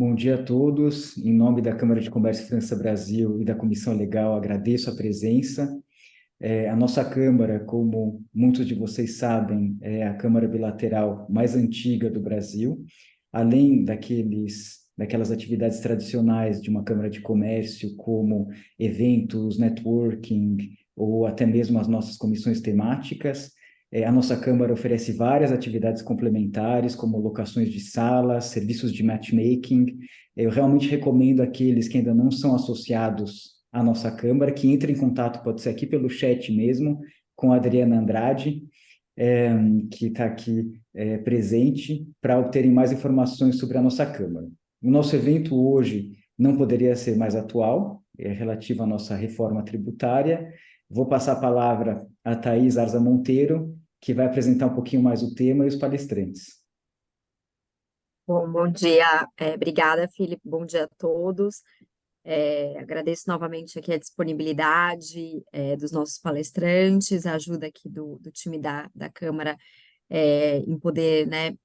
Bom dia a todos. Em nome da Câmara de Comércio França Brasil e da Comissão Legal, agradeço a presença. A nossa Câmara, como muitos de vocês sabem, é a Câmara Bilateral mais antiga do Brasil. Além daquelas atividades tradicionais de uma Câmara de Comércio, como eventos, networking, ou até mesmo as nossas comissões temáticas, a nossa Câmara oferece várias atividades complementares, como locações de salas, serviços de matchmaking. Eu realmente recomendo àqueles que ainda não são associados à nossa Câmara, que entrem em contato, pode ser aqui pelo chat mesmo, com a Adriana Andrade, que está aqui presente, para obterem mais informações sobre a nossa Câmara. O nosso evento hoje não poderia ser mais atual, é relativo à nossa reforma tributária. Vou passar a palavra a Thaís Arza Monteiro, que vai apresentar um pouquinho mais o tema e os palestrantes. Bom dia, obrigada, Felipe, bom dia a todos. Agradeço novamente aqui a disponibilidade dos nossos palestrantes, a ajuda aqui do time da Câmara em poder, né,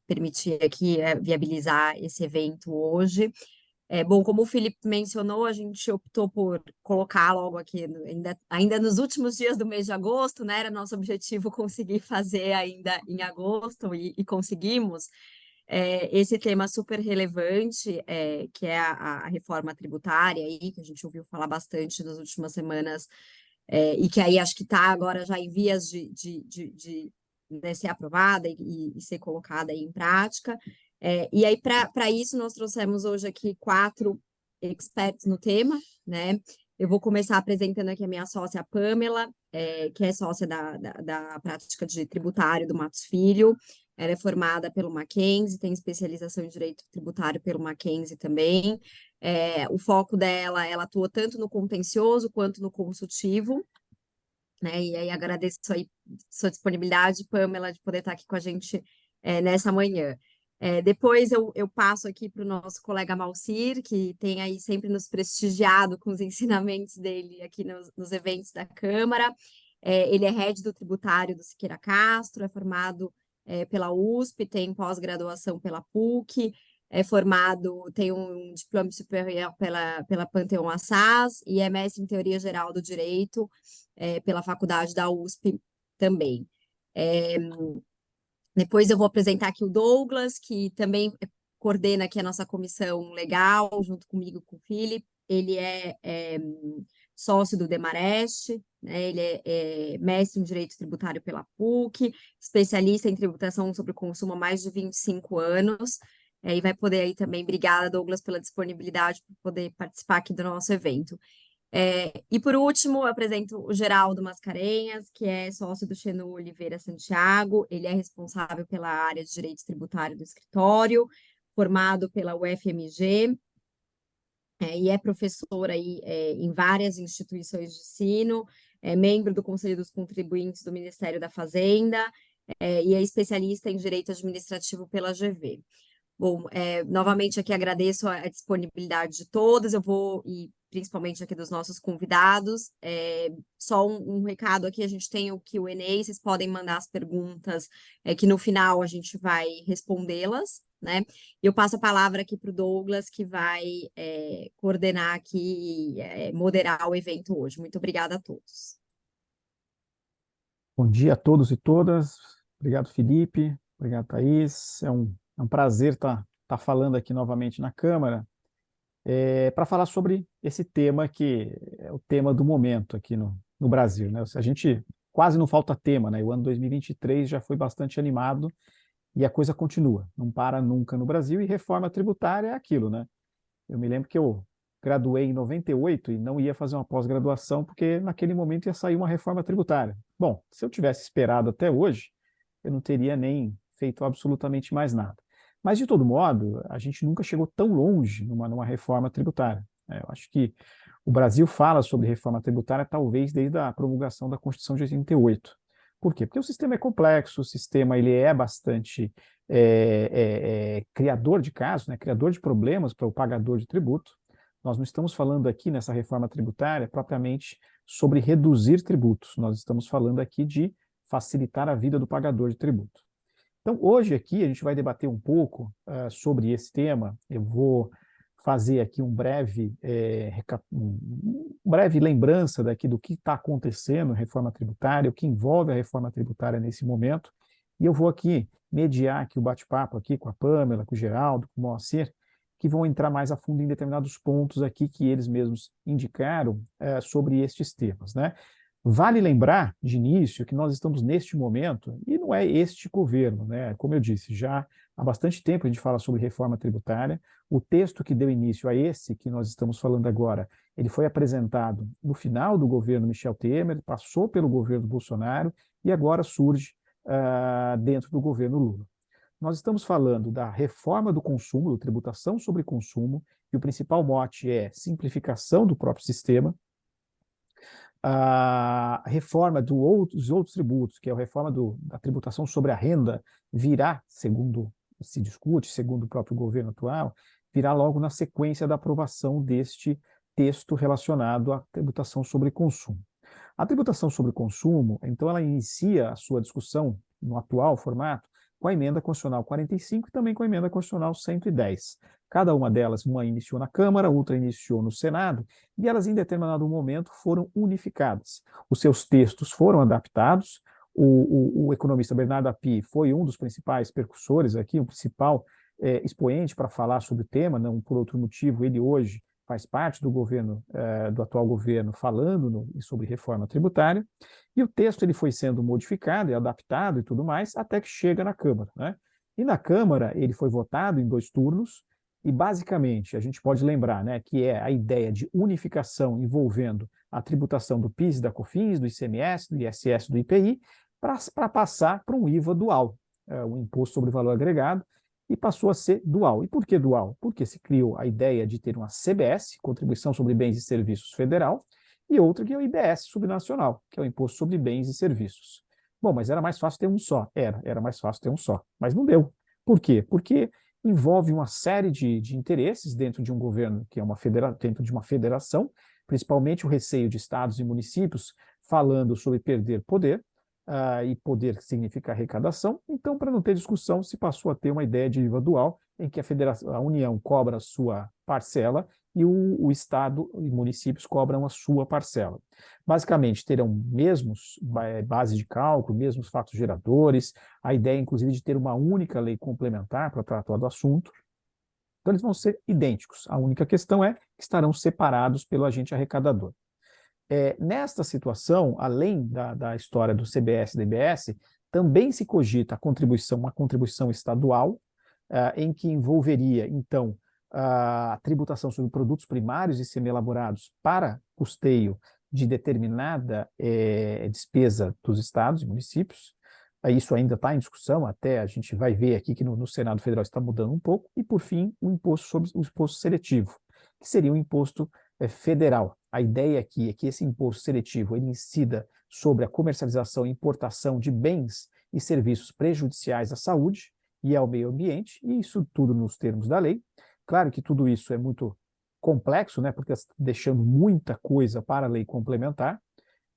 permitir aqui viabilizar esse evento hoje. Bom, como o Felipe mencionou, a gente optou por colocar logo aqui, ainda nos últimos dias do mês de agosto, né? Era nosso objetivo conseguir fazer ainda em agosto e conseguimos. Esse tema super relevante, que é a reforma tributária, aí, que a gente ouviu falar bastante nas últimas semanas, e que aí acho que está agora já em vias de ser aprovada e ser colocada aí em prática. E aí, para isso, nós trouxemos hoje aqui 4 experts no tema, né? Eu vou começar apresentando aqui a minha sócia Pamela, que é sócia da prática de tributário do Matos Filho. Ela é formada pelo Mackenzie, tem especialização em Direito Tributário pelo Mackenzie também. O foco dela, ela atua tanto no contencioso quanto no consultivo, né? E aí agradeço aí sua disponibilidade, Pamela, de poder estar aqui com a gente nessa manhã. Depois eu passo aqui para o nosso colega Malcir, que tem aí sempre nos prestigiado com os ensinamentos dele aqui nos eventos da Câmara. Ele é head do tributário do Siqueira Castro, é formado pela USP, tem pós-graduação pela PUC, é formado, tem um diploma superior pela Panteão Assas e é mestre em Teoria Geral do Direito pela faculdade da USP também. Depois eu vou apresentar aqui o Douglas, que também coordena aqui a nossa comissão legal, junto comigo e com o Felipe. Ele é sócio do Demarest, né? Ele é mestre em Direito Tributário pela PUC, especialista em tributação sobre o consumo há mais de 25 anos, e vai poder aí também, obrigada, Douglas, pela disponibilidade para poder participar aqui do nosso evento. E por último, eu apresento o Geraldo Mascarenhas, que é sócio do Xenu Oliveira Santiago. Ele é responsável pela área de Direito Tributário do escritório, formado pela UFMG, e é professor aí, em várias instituições de ensino, é membro do Conselho dos Contribuintes do Ministério da Fazenda, e é especialista em Direito Administrativo pela GV. Bom, novamente aqui agradeço a disponibilidade de todos, e principalmente aqui dos nossos convidados. Só um recado aqui, a gente tem o Q&A, vocês podem mandar as perguntas, que no final a gente vai respondê-las, né? E eu passo a palavra aqui para o Douglas, que vai coordenar aqui e moderar o evento hoje. Muito obrigada a todos. Bom dia a todos e todas. Obrigado, Felipe. Obrigado, Thaís. É um prazer estar falando aqui novamente na Câmara para falar sobre esse tema que é o tema do momento aqui no Brasil, né? A gente quase não falta tema, né? O ano 2023 já foi bastante animado e a coisa continua, não para nunca no Brasil, e reforma tributária é aquilo, né? Eu me lembro que eu graduei em 98 e não ia fazer uma pós-graduação porque naquele momento ia sair uma reforma tributária. Bom, se eu tivesse esperado até hoje, eu não teria nem feito absolutamente mais nada. Mas, de todo modo, a gente nunca chegou tão longe numa reforma tributária. Eu acho que o Brasil fala sobre reforma tributária talvez desde a promulgação da Constituição de 88. Por quê? Porque o sistema é complexo, o sistema ele é bastante criador de casos, né, criador de problemas para o pagador de tributo. Nós não estamos falando aqui nessa reforma tributária propriamente sobre reduzir tributos, nós estamos falando aqui de facilitar a vida do pagador de tributo. Então, hoje aqui a gente vai debater um pouco sobre esse tema. Eu vou fazer aqui um breve lembrança daqui do que está acontecendo na reforma tributária, o que envolve a reforma tributária nesse momento, e eu vou aqui mediar aqui o bate-papo aqui com a Pâmela, com o Geraldo, com o Moacir, que vão entrar mais a fundo em determinados pontos aqui que eles mesmos indicaram sobre estes temas, né? Vale lembrar, de início, que nós estamos neste momento, e não é este governo, né? Como eu disse, já há bastante tempo a gente fala sobre reforma tributária. O texto que deu início a esse que nós estamos falando agora, ele foi apresentado no final do governo Michel Temer, passou pelo governo Bolsonaro e agora surge dentro do governo Lula. Nós estamos falando da reforma do consumo, da tributação sobre consumo, e o principal mote é simplificação do próprio sistema. A reforma dos outros tributos, que é a reforma da tributação sobre a renda, virá, segundo se discute, segundo o próprio governo atual, virá logo na sequência da aprovação deste texto relacionado à tributação sobre consumo. A tributação sobre consumo, então, ela inicia a sua discussão no atual formato com a emenda constitucional 45 e também com a emenda constitucional 110. Cada uma delas, uma iniciou na Câmara, outra iniciou no Senado, e elas, em determinado momento, foram unificadas. Os seus textos foram adaptados. O economista Bernardo Api foi um dos principais percussores aqui, o principal expoente para falar sobre o tema, não por outro motivo, ele hoje faz parte do governo, do atual governo, falando sobre reforma tributária, e o texto ele foi sendo modificado e adaptado e tudo mais, até que chega na Câmara, né? E na Câmara ele foi votado em 2 turnos, e basicamente a gente pode lembrar, né, que é a ideia de unificação envolvendo a tributação do PIS e da COFINS, do ICMS, do ISS, do IPI, para passar para um IVA dual, o Imposto sobre Valor Agregado, e passou a ser dual. E por que dual? Porque se criou a ideia de ter uma CBS, Contribuição sobre Bens e Serviços Federal, e outra que é o IBS subnacional, que é o Imposto sobre Bens e Serviços. Bom, mas era mais fácil ter um só. Era mais fácil ter um só. Mas não deu. Por quê? Porque envolve uma série de interesses dentro de um governo que é dentro de uma federação, principalmente o receio de estados e municípios falando sobre perder poder, e poder significa arrecadação. Então, para não ter discussão, se passou a ter uma ideia de IVA dual, em que a União cobra a sua parcela e o Estado e municípios cobram a sua parcela. Basicamente, terão mesmos bases de cálculo, mesmos fatos geradores, a ideia, inclusive, de ter uma única lei complementar para tratar do assunto. Então, eles vão ser idênticos. A única questão é que estarão separados pelo agente arrecadador. Nesta situação, além da história do CBS e do IBS, também se cogita uma contribuição estadual, em que envolveria, então, a tributação sobre produtos primários e semi-elaborados para custeio de determinada despesa dos estados e municípios. Isso ainda está em discussão, até a gente vai ver aqui que no Senado Federal está mudando um pouco. E, por fim, o imposto seletivo, que seria um imposto federal. A ideia aqui é que esse imposto seletivo ele incida sobre a comercialização e importação de bens e serviços prejudiciais à saúde e ao meio ambiente, e isso tudo nos termos da lei. Claro que tudo isso é muito complexo, né, porque está deixando muita coisa para a lei complementar,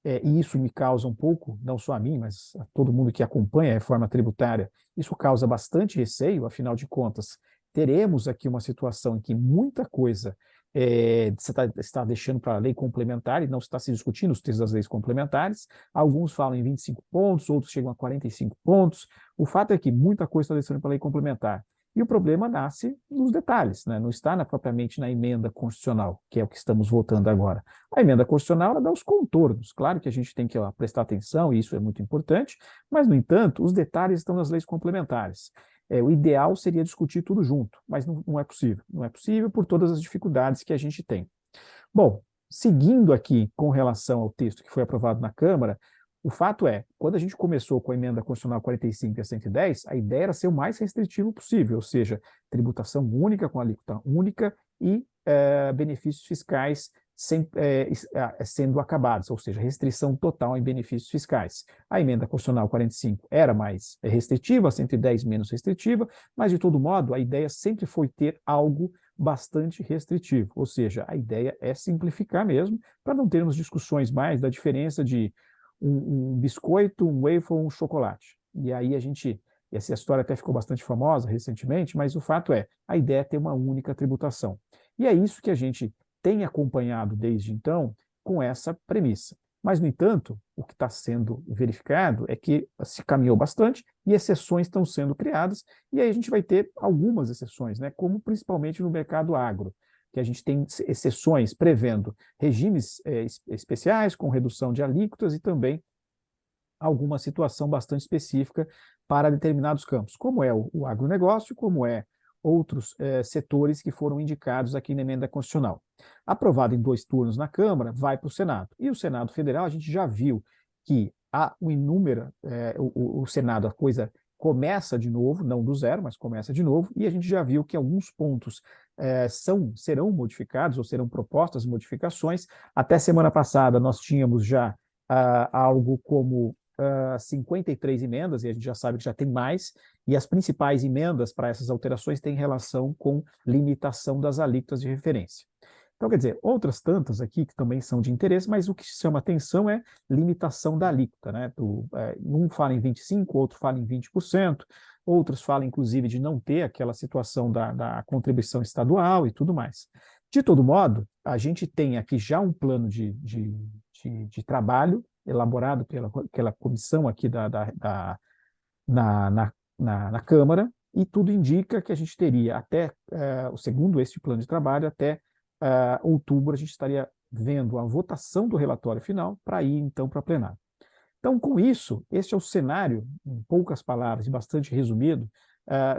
e isso me causa um pouco, não só a mim, mas a todo mundo que acompanha a reforma tributária, isso causa bastante receio. Afinal de contas, teremos aqui uma situação em que muita coisa você está deixando para a lei complementar e não está se discutindo os textos das leis complementares. Alguns falam em 25 pontos, outros chegam a 45 pontos. O fato é que muita coisa está deixando para a lei complementar. E o problema nasce nos detalhes, né? Não está propriamente na emenda constitucional, que é o que estamos votando agora. A emenda constitucional ela dá os contornos. Claro que a gente tem que prestar atenção, e isso é muito importante, mas, no entanto, os detalhes estão nas leis complementares. O ideal seria discutir tudo junto, mas não é possível. Não é possível por todas as dificuldades que a gente tem. Bom, seguindo aqui com relação ao texto que foi aprovado na Câmara, o fato é, quando a gente começou com a emenda constitucional 45 e a 110, a ideia era ser o mais restritivo possível, ou seja, tributação única com alíquota única e benefícios fiscais sendo acabados, ou seja, restrição total em benefícios fiscais. A emenda constitucional 45 era mais restritiva, a 110 menos restritiva, mas, de todo modo, a ideia sempre foi ter algo bastante restritivo, ou seja, a ideia é simplificar mesmo, para não termos discussões mais da diferença de um biscoito, um waffle, um chocolate. E aí a gente Essa história até ficou bastante famosa recentemente, mas o fato é, a ideia é ter uma única tributação. E é isso que a gente tem acompanhado desde então com essa premissa. Mas, no entanto, o que está sendo verificado é que se caminhou bastante e exceções estão sendo criadas, e aí a gente vai ter algumas exceções, né, como principalmente no mercado agro, que a gente tem exceções prevendo regimes especiais com redução de alíquotas e também alguma situação bastante específica para determinados campos, como é o agronegócio, como é outros setores que foram indicados aqui na emenda constitucional. Aprovado em 2 turnos na Câmara, vai para o Senado. E o Senado Federal, a gente já viu que há o inúmero, o Senado, a coisa começa de novo, não do zero, mas começa de novo, e a gente já viu que alguns pontos serão modificados ou serão propostas modificações. Até semana passada nós tínhamos já algo como 53 emendas, e a gente já sabe que já tem mais, e as principais emendas para essas alterações têm relação com limitação das alíquotas de referência. Então, quer dizer, outras tantas aqui que também são de interesse, mas o que chama atenção é limitação da alíquota, né? Um fala em 25%, outro fala em 20%, outros falam, inclusive, de não ter aquela situação da contribuição estadual e tudo mais. De todo modo, a gente tem aqui já um plano de trabalho elaborado pela comissão aqui na Câmara, e tudo indica que a gente teria até, segundo este plano de trabalho, até outubro a gente estaria vendo a votação do relatório final para ir, então, para plenário. Então, com isso, este é o cenário, em poucas palavras e bastante resumido,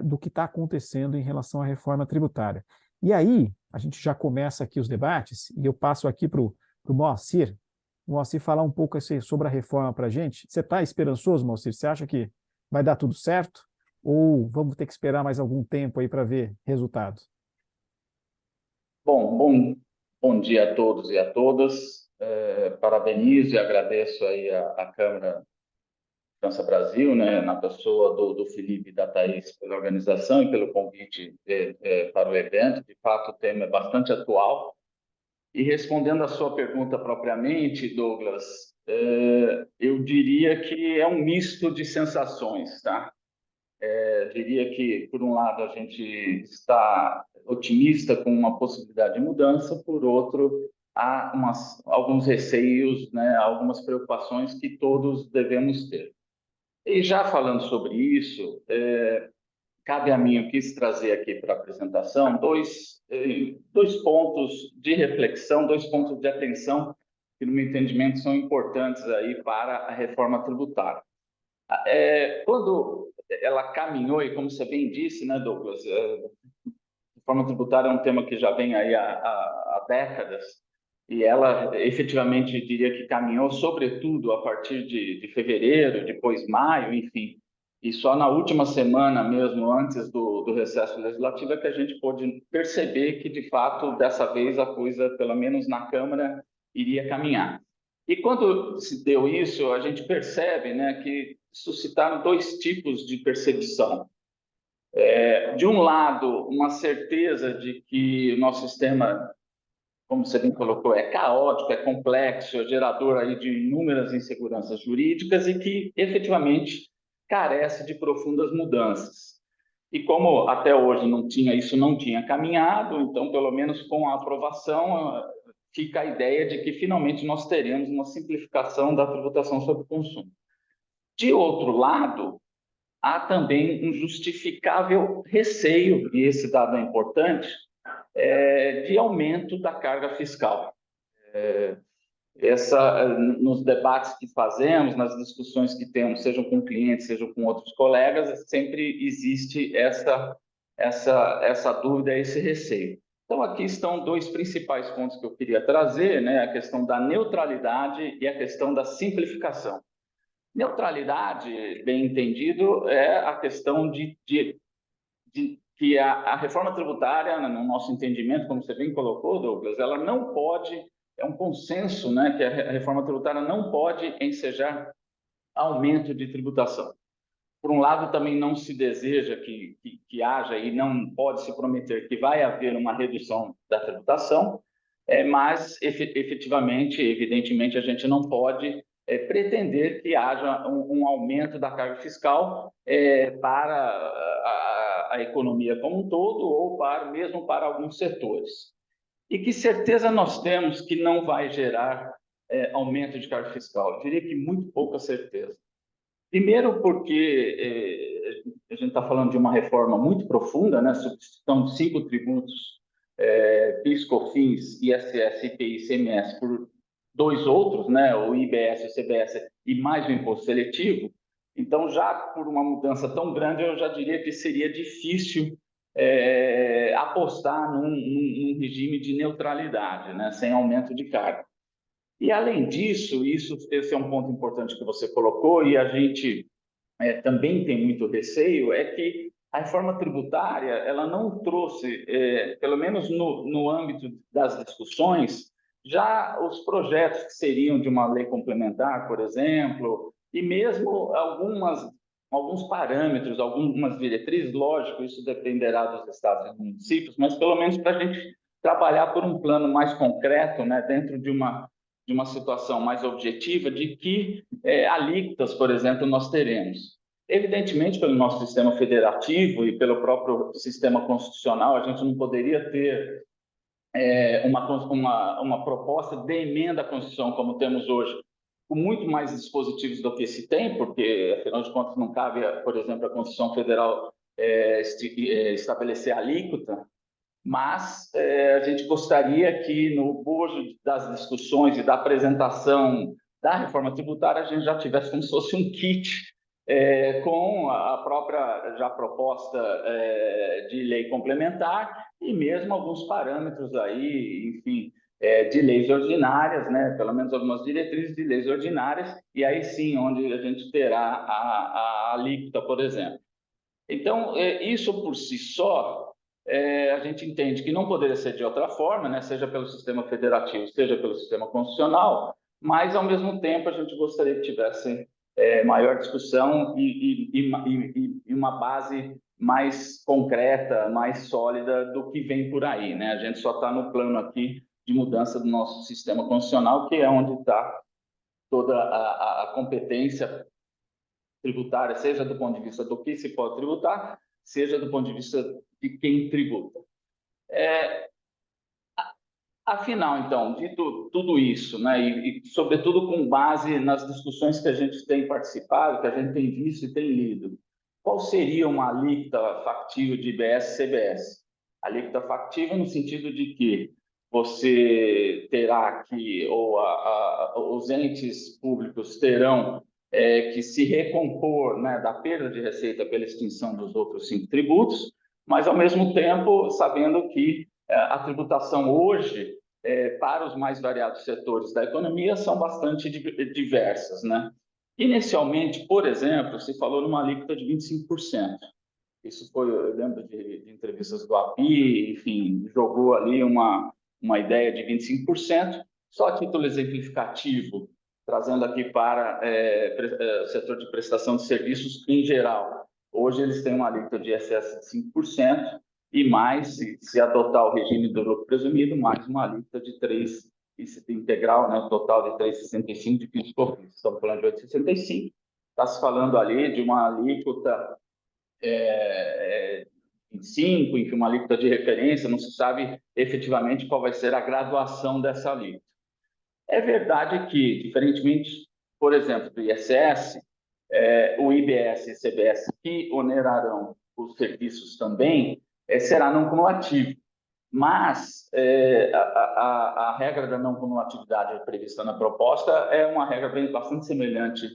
do que está acontecendo em relação à reforma tributária. E aí, a gente já começa aqui os debates, e eu passo aqui para o Moacir falar um pouco sobre a reforma para a gente. Você está esperançoso, Moacir? Você acha que vai dar tudo certo? Ou vamos ter que esperar mais algum tempo aí para ver resultados? Bom dia a todos e a todas. Parabenizo e agradeço aí a Câmara França Brasil, né, na pessoa do Felipe e da Thaís, pela organização e pelo convite para o evento. De fato, o tema é bastante atual. E respondendo à sua pergunta propriamente, Douglas, eu diria que é um misto de sensações, tá? Diria que, por um lado, a gente está otimista com uma possibilidade de mudança, por outro, há alguns receios, né, algumas preocupações que todos devemos ter. E já falando sobre isso, cabe a mim, eu quis trazer aqui para a apresentação dois pontos de reflexão, 2 pontos de atenção que, no meu entendimento, são importantes aí para a reforma tributária. Quando ela caminhou, e como você bem disse, né, Douglas, reforma tributária é um tema que já vem aí há décadas, e ela efetivamente diria que caminhou, sobretudo a partir de fevereiro, depois maio, enfim. E só na última semana mesmo, antes do recesso legislativo, é que a gente pôde perceber que, de fato, dessa vez a coisa, pelo menos na Câmara, iria caminhar. E quando se deu isso, a gente percebe, né, que suscitaram 2 tipos de percepção. De um lado, uma certeza de que o nosso sistema, como você bem colocou, é caótico, é complexo, é gerador aí de inúmeras inseguranças jurídicas e que, efetivamente, carece de profundas mudanças. E como até hoje isso não tinha caminhado, então, pelo menos com a aprovação, fica a ideia de que, finalmente, nós teremos uma simplificação da tributação sobre o consumo. De outro lado, há também um justificável receio, e esse dado é importante, de aumento da carga fiscal. Nos debates que fazemos, nas discussões que temos, sejam com clientes, sejam com outros colegas, sempre existe essa dúvida, esse receio. Então, aqui estão 2 principais pontos que eu queria trazer, né? A questão da neutralidade e a questão da simplificação. Neutralidade, bem entendido, é a questão de que a reforma tributária, no nosso entendimento, como você bem colocou, Douglas, ela não pode, é um consenso, né, que a reforma tributária não pode ensejar aumento de tributação. Por um lado, também não se deseja que haja e não pode se prometer que vai haver uma redução da tributação, mas efetivamente, evidentemente, a gente não pode pretender que haja um aumento da carga fiscal para a economia como um todo ou mesmo para alguns setores. E que certeza nós temos que não vai gerar aumento de carga fiscal? Eu diria que muito pouca certeza. Primeiro porque a gente está falando de uma reforma muito profunda, né? Substituição de 5 tributos, PIS, COFINS, ISS, IPI, ICMS, por 2 outros, né? O IBS, o CBS e mais o imposto seletivo. Então, já por uma mudança tão grande, eu já diria que seria difícil apostar num regime de neutralidade, né? Sem aumento de carga. E, além disso, esse é um ponto importante que você colocou, e a gente também tem muito receio, é que a reforma tributária ela não trouxe, pelo menos no âmbito das discussões, já os projetos que seriam de uma lei complementar, por exemplo, e mesmo alguns parâmetros, algumas diretrizes, lógico, isso dependerá dos estados e municípios, mas pelo menos para a gente trabalhar por um plano mais concreto, né, dentro de uma situação mais objetiva de que alíquotas, por exemplo, nós teremos. Evidentemente, pelo nosso sistema federativo e pelo próprio sistema constitucional, a gente não poderia ter uma proposta de emenda à Constituição como temos hoje, com muito mais dispositivos do que se tem, porque, afinal de contas, não cabe, por exemplo, a Constituição Federal estabelecer alíquota, mas a gente gostaria que, no bojo das discussões e da apresentação da reforma tributária, a gente já tivesse como se fosse um kit com a própria já proposta de lei complementar e mesmo alguns parâmetros aí, enfim, de leis ordinárias, né? Pelo menos algumas diretrizes de leis ordinárias, e aí sim, onde a gente terá a alíquota, por exemplo. Então, isso por si só, a gente entende que não poderia ser de outra forma, né? Seja pelo sistema federativo, seja pelo sistema constitucional, mas, ao mesmo tempo, a gente gostaria que tivesse maior discussão e uma base mais concreta, mais sólida do que vem por aí, né? A gente só está no plano aqui de mudança do nosso sistema constitucional, que é onde está toda a competência tributária, seja do ponto de vista do que se pode tributar, seja do ponto de vista de quem tributa. Afinal, então, dito tudo isso, né, e sobretudo com base nas discussões que a gente tem participado, que a gente tem visto e tem lido, qual seria uma alíquota factível de IBS e CBS? Alíquota factível no sentido de que você terá que, ou os entes públicos terão que se recompor, né, da perda de receita pela extinção dos outros 5 tributos, mas, ao mesmo tempo, sabendo que a tributação hoje, para os mais variados setores da economia, são bastante diversas, né? Inicialmente, por exemplo, se falou numa alíquota de 25%. Isso foi, eu lembro de entrevistas do API, enfim, jogou ali uma ideia de 25%, só a título exemplificativo, trazendo aqui para o setor de prestação de serviços em geral. Hoje eles têm uma alíquota de ISS de 5%, e mais, se adotar o regime do lucro presumido, mais uma alíquota de 3% integral, né, total de 3,65% de PIS e COFINS. Estamos falando de 8,65%. Está se falando ali de uma alíquota 25%, enfim, uma alíquota de referência, não se sabe efetivamente qual vai ser a graduação dessa alíquota. É verdade que, diferentemente, por exemplo, do ISS, o IBS e o CBS, que onerarão os serviços também, será não cumulativo. Mas a regra da não cumulatividade prevista na proposta é uma regra bastante semelhante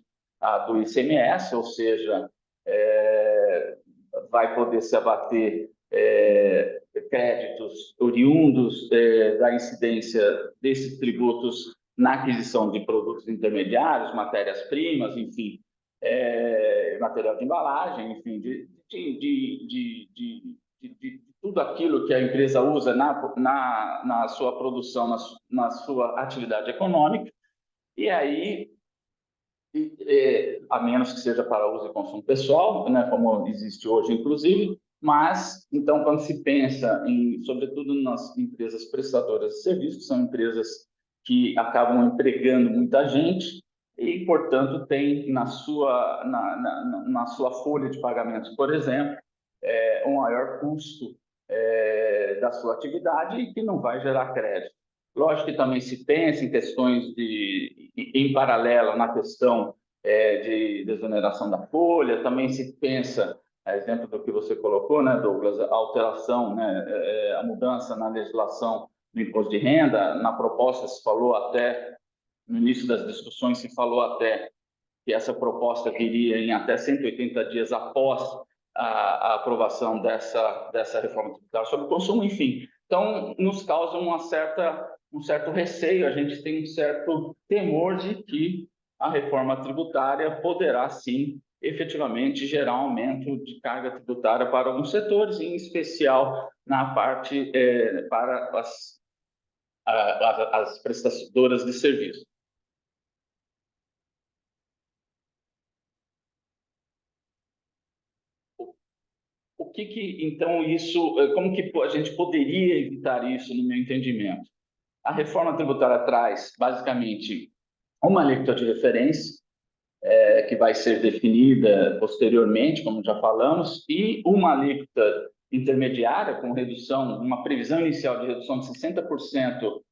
à do ICMS, ou seja, vai poder se abater créditos oriundos da incidência desses tributos na aquisição de produtos intermediários, matérias-primas, enfim, material de embalagem, enfim, de tudo aquilo que a empresa usa na sua produção, na sua atividade econômica, e aí, a menos que seja para uso e consumo pessoal, né, como existe hoje, inclusive, mas, então, quando se pensa sobretudo nas empresas prestadoras de serviços, são empresas que acabam empregando muita gente, e, portanto, tem na sua folha de pagamentos, por exemplo, um maior custo da sua atividade e que não vai gerar crédito. Lógico que também se pensa em questões em paralelo na questão de desoneração da folha, também se pensa, a exemplo do que você colocou, né, Douglas, a alteração, né, a mudança na legislação do imposto de renda. Na proposta se falou até, no início das discussões se falou até que essa proposta viria em até 180 dias após a aprovação dessa reforma tributária sobre o consumo, enfim. Então, nos causa um certo receio, a gente tem um certo temor de que a reforma tributária poderá, sim, efetivamente gerar um aumento de carga tributária para alguns setores, em especial na parte para as prestadoras de serviço. Então, como que a gente poderia evitar isso, no meu entendimento? A reforma tributária traz, basicamente, uma alíquota de referência, que vai ser definida posteriormente, como já falamos, e uma alíquota intermediária, com redução, uma previsão inicial de redução de 60%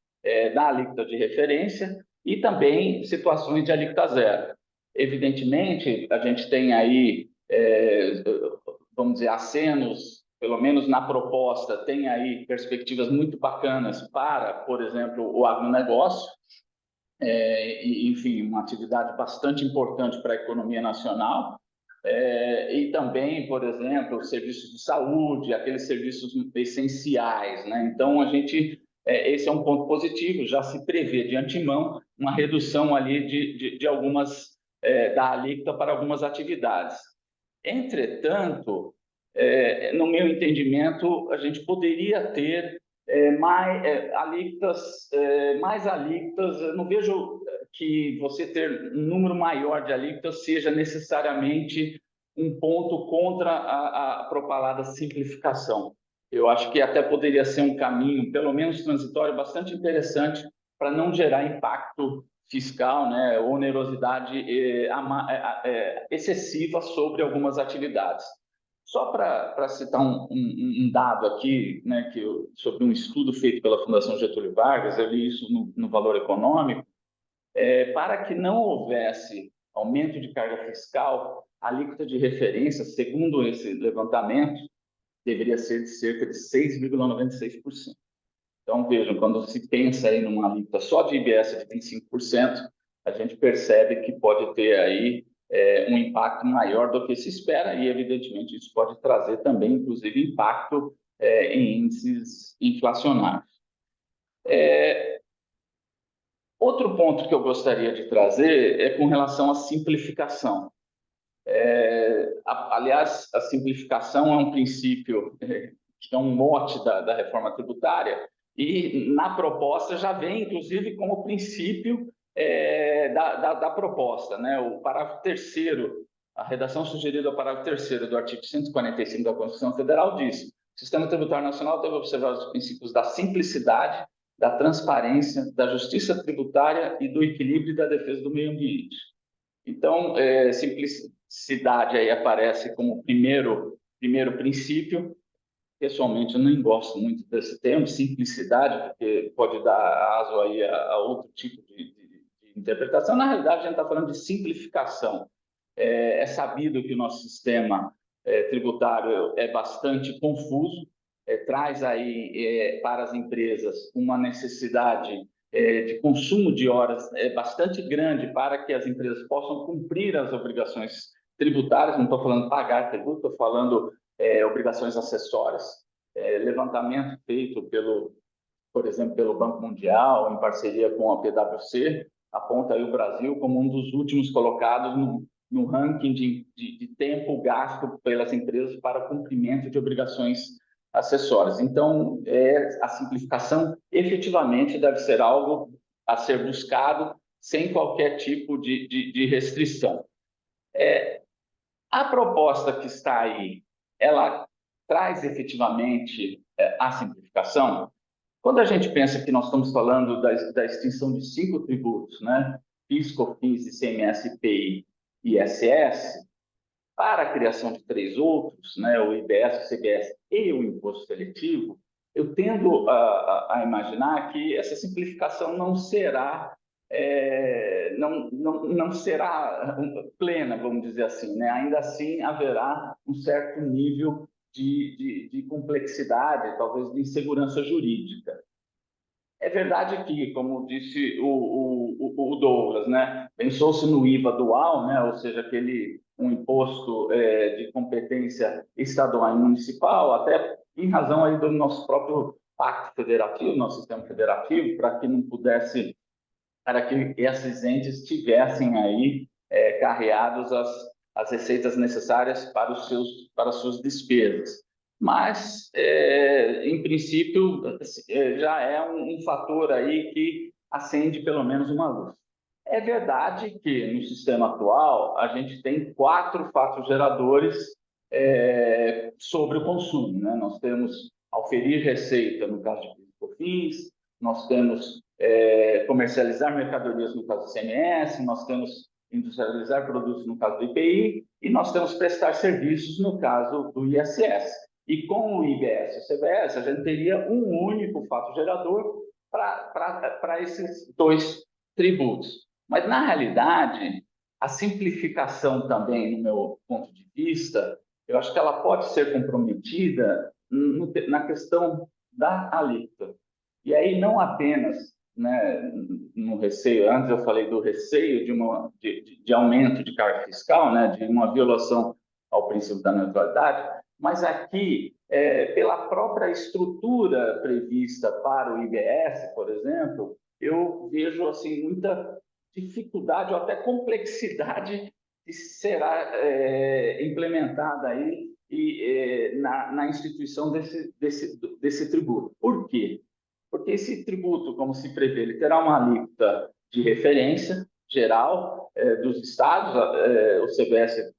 da alíquota de referência, e também situações de alíquota zero. Evidentemente, a gente tem aí, vamos dizer, acenos, pelo menos na proposta, tem aí perspectivas muito bacanas para, por exemplo, o agronegócio, enfim, uma atividade bastante importante para a economia nacional, e também, por exemplo, serviços de saúde, aqueles serviços essenciais, né? Então, esse é um ponto positivo, já se prevê de antemão uma redução ali de algumas, da alíquota para algumas atividades. Entretanto, no meu entendimento, a gente poderia ter mais alíquotas. Eu não vejo que você ter um número maior de alíquotas seja necessariamente um ponto contra a propalada simplificação. Eu acho que até poderia ser um caminho, pelo menos transitório, bastante interessante para não gerar impacto fiscal, né, onerosidade excessiva sobre algumas atividades. Só para citar um dado aqui, né, sobre um estudo feito pela Fundação Getúlio Vargas, eu li isso no Valor Econômico, para que não houvesse aumento de carga fiscal, a alíquota de referência, segundo esse levantamento, deveria ser de cerca de 6,96%. Então, vejam, quando se pensa aí numa alíquota só de IBS de 25%, a gente percebe que pode ter aí um impacto maior do que se espera e, evidentemente, isso pode trazer também, inclusive, impacto em índices inflacionários. Outro ponto que eu gostaria de trazer é com relação à simplificação. Aliás, a simplificação é um princípio, que é um mote da reforma tributária, e na proposta já vem, inclusive, como princípio da proposta, né? O parágrafo 3º, a redação sugerida ao parágrafo 3º do artigo 145 da Constituição Federal diz: o sistema tributário nacional deve observar os princípios da simplicidade, da transparência, da justiça tributária e do equilíbrio e da defesa do meio ambiente. Então, simplicidade aí aparece como primeiro princípio. Pessoalmente, eu não gosto muito desse termo, simplicidade, porque pode dar aso aí a outro tipo de interpretação. Na realidade, a gente está falando de simplificação. É sabido que o nosso sistema tributário é bastante confuso, traz aí para as empresas uma necessidade de consumo de horas bastante grande para que as empresas possam cumprir as obrigações tributárias. Não estou falando pagar tributo, estou falando obrigações acessórias. Levantamento feito por exemplo, pelo Banco Mundial, em parceria com a PwC, aponta aí o Brasil como um dos últimos colocados no ranking de tempo gasto pelas empresas para o cumprimento de obrigações acessórias. Então, a simplificação efetivamente deve ser algo a ser buscado sem qualquer tipo de restrição. A proposta que está aí, ela traz efetivamente a simplificação? Quando a gente pensa que nós estamos falando da extinção de 5 tributos, né? PIS, COFINS, ICMS, IPI e ISS, para a criação de 3 outros, né, o IBS, o CBS e o imposto seletivo, eu tendo a imaginar que essa simplificação não será não será plena, vamos dizer assim, né? Ainda assim haverá um certo nível de complexidade, talvez de insegurança jurídica. É verdade que, como disse o Douglas, né, pensou-se no IVA dual, né, ou seja, um imposto de competência estadual e municipal, até em razão aí do nosso próprio pacto federativo, nosso sistema federativo, para que não pudesse, para que esses entes tivessem aí carreados as receitas necessárias para para as suas despesas. Mas, em princípio, já é um fator aí que acende pelo menos uma luz. É verdade que no sistema atual a gente tem 4 fatos geradores sobre o consumo, né? Nós temos auferir receita no caso de PIS e COFINS, nós temos comercializar mercadorias no caso do ICMS, nós temos industrializar produtos no caso do IPI e nós temos prestar serviços no caso do ISS. E com o IBS e o CBS, a gente teria um único fato gerador para esses 2 tributos. Mas, na realidade, a simplificação também, no meu ponto de vista, eu acho que ela pode ser comprometida na questão da alíquota. E aí não apenas, né, no receio, antes eu falei do receio de aumento de carga fiscal, né, de uma violação ao princípio da neutralidade, mas aqui, pela própria estrutura prevista para o IBS, por exemplo, eu vejo assim, muita dificuldade ou até complexidade que será implementada aí na instituição desse tributo. Por quê? Porque esse tributo, como se prevê, ele terá uma alíquota de referência geral dos estados, o CBS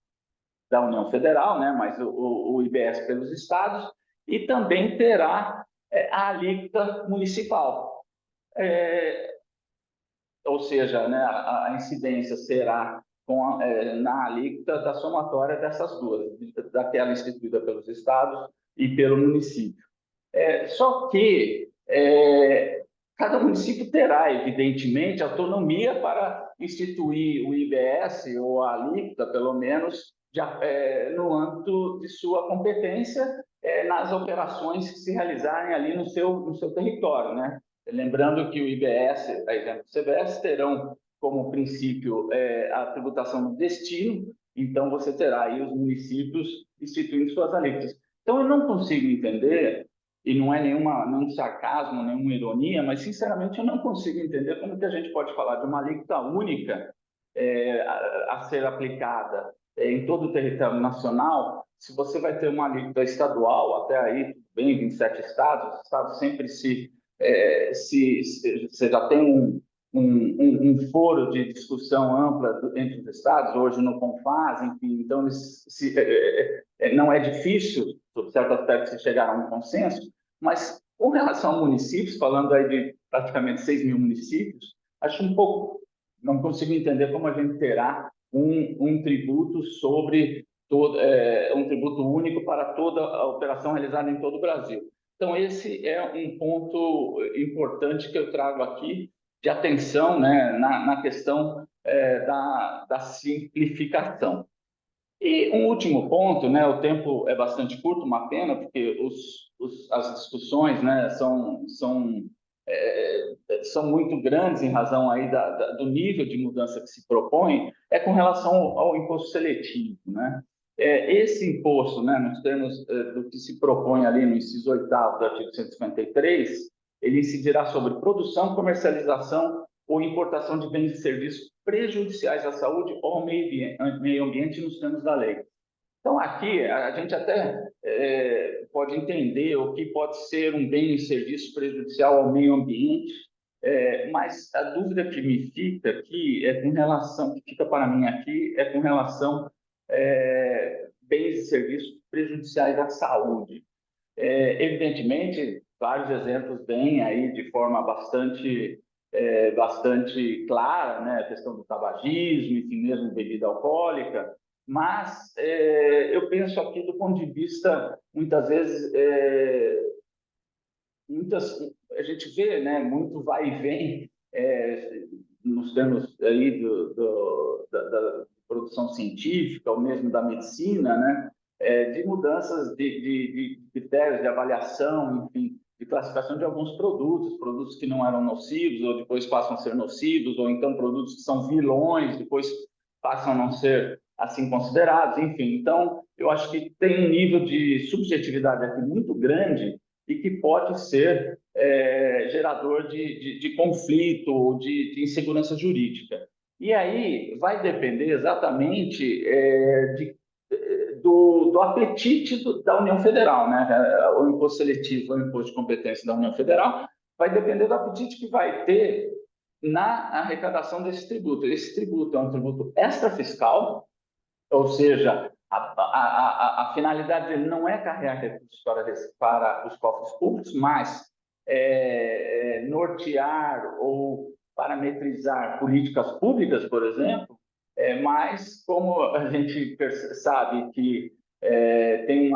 da União Federal, né, mas o IBS pelos estados, e também terá a alíquota municipal. Ou seja, né, a incidência será na alíquota da somatória dessas duas, daquela instituída pelos estados e pelo município. Só que cada município terá, evidentemente, autonomia para instituir o IBS ou a alíquota, pelo menos, no âmbito de sua competência, nas operações que se realizarem ali no seu território, né? Lembrando que o IBS, a exemplo do CBS, terão como princípio a tributação no destino, então você terá aí os municípios instituindo suas alíquotas. Então, eu não consigo entender, e não é nenhum sarcasmo, nenhuma ironia, mas, sinceramente, eu não consigo entender como que a gente pode falar de uma alíquota única a ser aplicada em todo o território nacional, se você vai ter uma alíquota estadual, até aí, bem, 27 estados, os estados sempre você já tem um foro de discussão ampla entre os estados, hoje no CONFAS, enfim, então não é difícil, sob certo aspecto, se chegar a um consenso, mas com relação a municípios, falando aí de praticamente 6 mil municípios, acho um pouco, não consigo entender como a gente terá um tributo sobre um tributo único para toda a operação realizada em todo o Brasil. Então, esse é um ponto importante que eu trago aqui de atenção, né, na questão da simplificação. E um último ponto, né, o tempo é bastante curto, uma pena, porque as discussões, né, são muito grandes em razão aí do nível de mudança que se propõe, com relação ao imposto seletivo, né? Esse imposto, né, nos termos do que se propõe ali no inciso 8º do artigo 153, ele incidirá sobre produção, comercialização ou importação de bens e serviços prejudiciais à saúde ou ao meio ambiente nos termos da lei. Então, aqui, a gente até pode entender o que pode ser um bem e serviço prejudicial ao meio ambiente, mas a dúvida que me fica aqui que fica para mim aqui, é com relação bens e serviços prejudiciais à saúde. Evidentemente, vários exemplos vêm aí de forma bastante bastante clara, né? A questão do tabagismo, enfim, mesmo bebida alcoólica, mas eu penso aqui do ponto de vista, muitas vezes, a gente vê, né, muito vai e vem nos termos aí da produção científica, ou mesmo da medicina, né, de mudanças de critérios de avaliação, enfim, de classificação de alguns produtos que não eram nocivos, ou depois passam a ser nocivos, ou então produtos que são vilões, depois passam a não ser assim considerados, enfim. Então, eu acho que tem um nível de subjetividade aqui muito grande e que pode ser gerador de conflito ou de insegurança jurídica. E aí vai depender exatamente do apetite da União Federal, né? O imposto seletivo, o imposto de competência da União Federal, vai depender do apetite que vai ter na arrecadação desse tributo. Esse tributo é um tributo extrafiscal, ou seja, a finalidade dele não é carregar recursos para os cofres públicos, mas nortear ou parametrizar políticas públicas, por exemplo, mas como a gente sabe que tem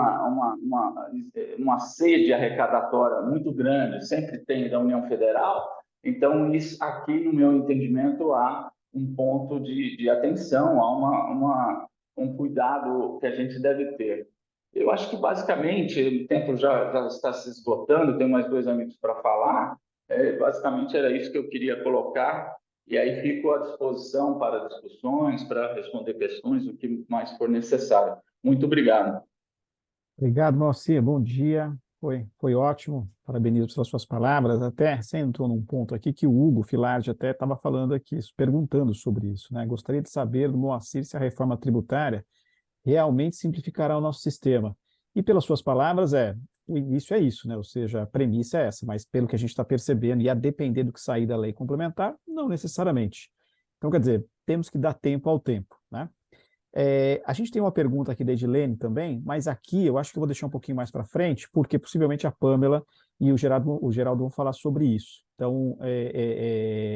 uma sede arrecadatória muito grande, sempre tem da União Federal, então isso aqui, no meu entendimento, há um ponto de atenção, há um cuidado que a gente deve ter. Eu acho que, basicamente, o tempo já está se esgotando, tenho mais 2 amigos para falar, basicamente era isso que eu queria colocar, e aí fico à disposição para discussões, para responder questões, o que mais for necessário. Muito obrigado. Obrigado, Moacir. Bom dia. Foi ótimo. Parabenizo pelas suas palavras. Até você entrou num ponto aqui que o Hugo Filardi até estava falando aqui, perguntando sobre isso, né? Gostaria de saber do Moacir se a reforma tributária realmente simplificará o nosso sistema. E pelas suas palavras, o início é isso, né? Ou seja, a premissa é essa, mas pelo que a gente está percebendo, e a depender do que sair da lei complementar, não necessariamente. Então, quer dizer, temos que dar tempo ao tempo, né? A gente tem uma pergunta aqui da Edilene também, mas aqui eu acho que eu vou deixar um pouquinho mais para frente, porque possivelmente a Pamela e o Geraldo vão falar sobre isso. Então,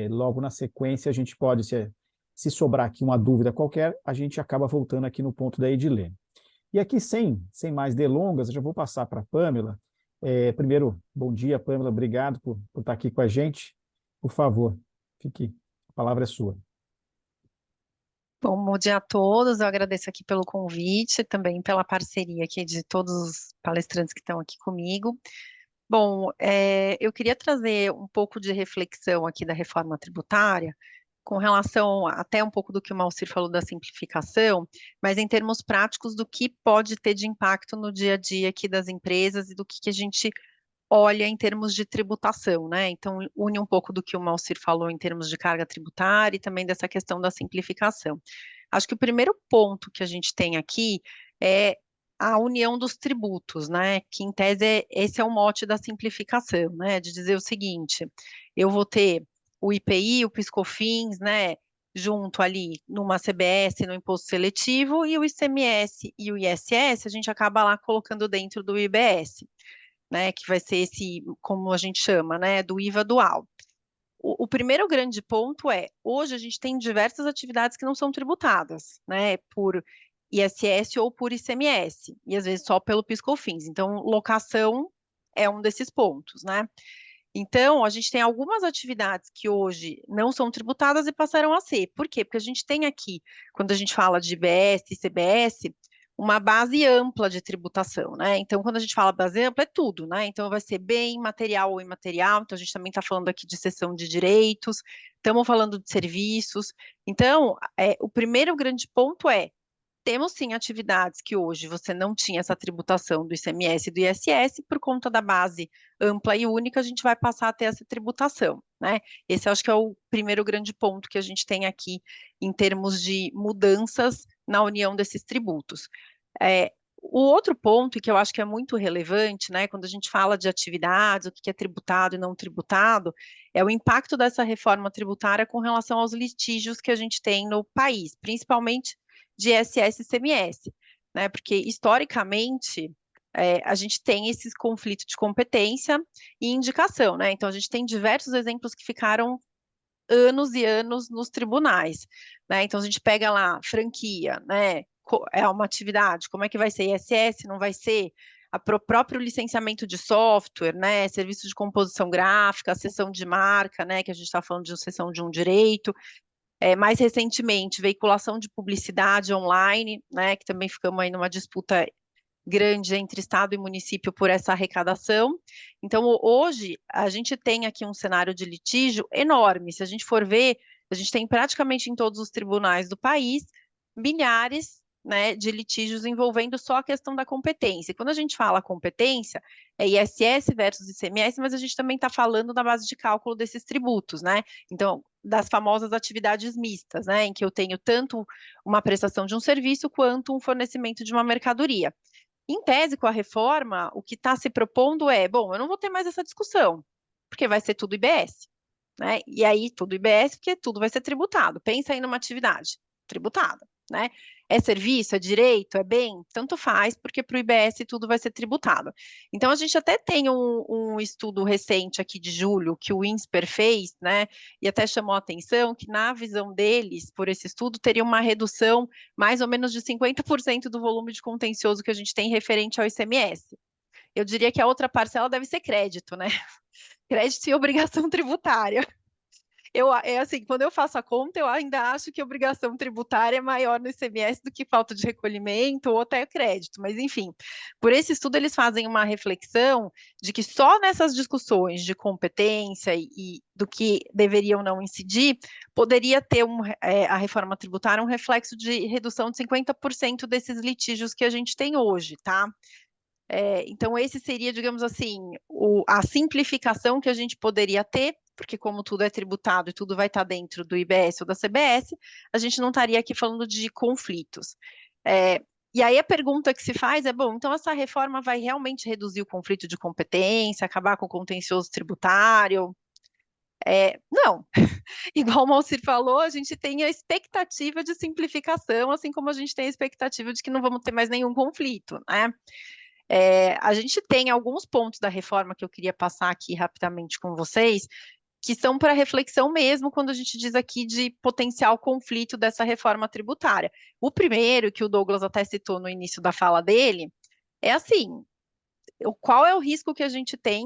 logo na sequência, a gente pode, se sobrar aqui uma dúvida qualquer, a gente acaba voltando aqui no ponto da Edilene. E aqui, sem mais delongas, eu já vou passar para a Pamela. Primeiro, bom dia, Pamela, obrigado por estar aqui com a gente. Por favor, a palavra é sua. Bom dia a todos, eu agradeço aqui pelo convite, também pela parceria aqui de todos os palestrantes que estão aqui comigo. Bom, eu queria trazer um pouco de reflexão aqui da reforma tributária, com relação até um pouco do que o Moacir falou da simplificação, mas em termos práticos do que pode ter de impacto no dia a dia aqui das empresas e do que a gente olha em termos de tributação, né? Então, une um pouco do que o Moacir falou em termos de carga tributária e também dessa questão da simplificação. Acho que o primeiro ponto que a gente tem aqui é a união dos tributos, né? Que em tese esse é o mote da simplificação, né? De dizer o seguinte: eu vou ter o IPI, o PIS/COFINS, né? Junto ali numa CBS, no imposto seletivo, e o ICMS e o ISS, a gente acaba lá colocando dentro do IBS, né, que vai ser esse, como a gente chama, né, do IVA dual. O primeiro grande ponto hoje a gente tem diversas atividades que não são tributadas, né, por ISS ou por ICMS, e às vezes só pelo PIS/COFINS. Então, locação é um desses pontos, né? Então, a gente tem algumas atividades que hoje não são tributadas e passarão a ser. Por quê? Porque a gente tem aqui, quando a gente fala de IBS e CBS, uma base ampla de tributação, né? Então, quando a gente fala base ampla, é tudo, né? Então, vai ser bem material ou imaterial. Então, a gente também está falando aqui de cessão de direitos, estamos falando de serviços. Então, o primeiro grande ponto temos sim atividades que hoje você não tinha essa tributação do ICMS e do ISS, por conta da base ampla e única, a gente vai passar a ter essa tributação, né? Esse acho que é o primeiro grande ponto que a gente tem aqui em termos de mudanças na união desses tributos. O outro ponto, e que eu acho que é muito relevante, né, quando a gente fala de atividades, o que é tributado e não tributado, é o impacto dessa reforma tributária com relação aos litígios que a gente tem no país, principalmente de ISS e ICMS, né? Porque historicamente a gente tem esses conflitos de competência e indicação, né? Então a gente tem diversos exemplos que ficaram anos e anos nos tribunais, né? Então, a gente pega lá franquia, né? É uma atividade, como é que vai ser? ISS, não vai ser? Próprio licenciamento de software, né? Serviço de composição gráfica, cessão de marca, né? Que a gente está falando de cessão de um direito. Mais recentemente, veiculação de publicidade online, né? Que também ficamos aí numa disputa grande entre Estado e município por essa arrecadação. Então, hoje, a gente tem aqui um cenário de litígio enorme. Se a gente for ver, a gente tem praticamente em todos os tribunais do país milhares, né, de litígios envolvendo só a questão da competência. E quando a gente fala competência, é ISS versus ICMS, mas a gente também está falando da base de cálculo desses tributos, né? Então, das famosas atividades mistas, né, em que eu tenho tanto uma prestação de um serviço quanto um fornecimento de uma mercadoria. Em tese, com a reforma, o que está se propondo é, bom, eu não vou ter mais essa discussão, porque vai ser tudo IBS, né? E aí, tudo IBS, porque tudo vai ser tributado. Pensa aí numa atividade tributada, né? É serviço, é direito, é bem, tanto faz, porque para o IBS tudo vai ser tributado. Então, a gente até tem um estudo recente aqui de julho, que o INSPER fez, né? E até chamou a atenção que, na visão deles, por esse estudo, teria uma redução mais ou menos de 50% do volume de contencioso que a gente tem referente ao ICMS. Eu diria que a outra parcela deve ser crédito, né? Crédito e obrigação tributária. Assim, quando eu faço a conta, eu ainda acho que a obrigação tributária é maior no ICMS do que falta de recolhimento ou até crédito, mas enfim, por esse estudo eles fazem uma reflexão de que só nessas discussões de competência e do que deveriam não incidir, poderia ter a reforma tributária um reflexo de redução de 50% desses litígios que a gente tem hoje, tá? Então, esse seria, digamos assim, a simplificação que a gente poderia ter, porque como tudo é tributado e tudo vai estar dentro do IBS ou da CBS, a gente não estaria aqui falando de conflitos. E aí a pergunta que se faz é, bom, então essa reforma vai realmente reduzir o conflito de competência, acabar com o contencioso tributário? Não. Igual o Moacir falou, a gente tem a expectativa de simplificação, assim como a gente tem a expectativa de que não vamos ter mais nenhum conflito, né? A gente tem alguns pontos da reforma que eu queria passar aqui rapidamente com vocês, que são para reflexão mesmo quando a gente diz aqui de potencial conflito dessa reforma tributária. O primeiro, que o Douglas até citou no início da fala dele, é assim, qual é o risco que a gente tem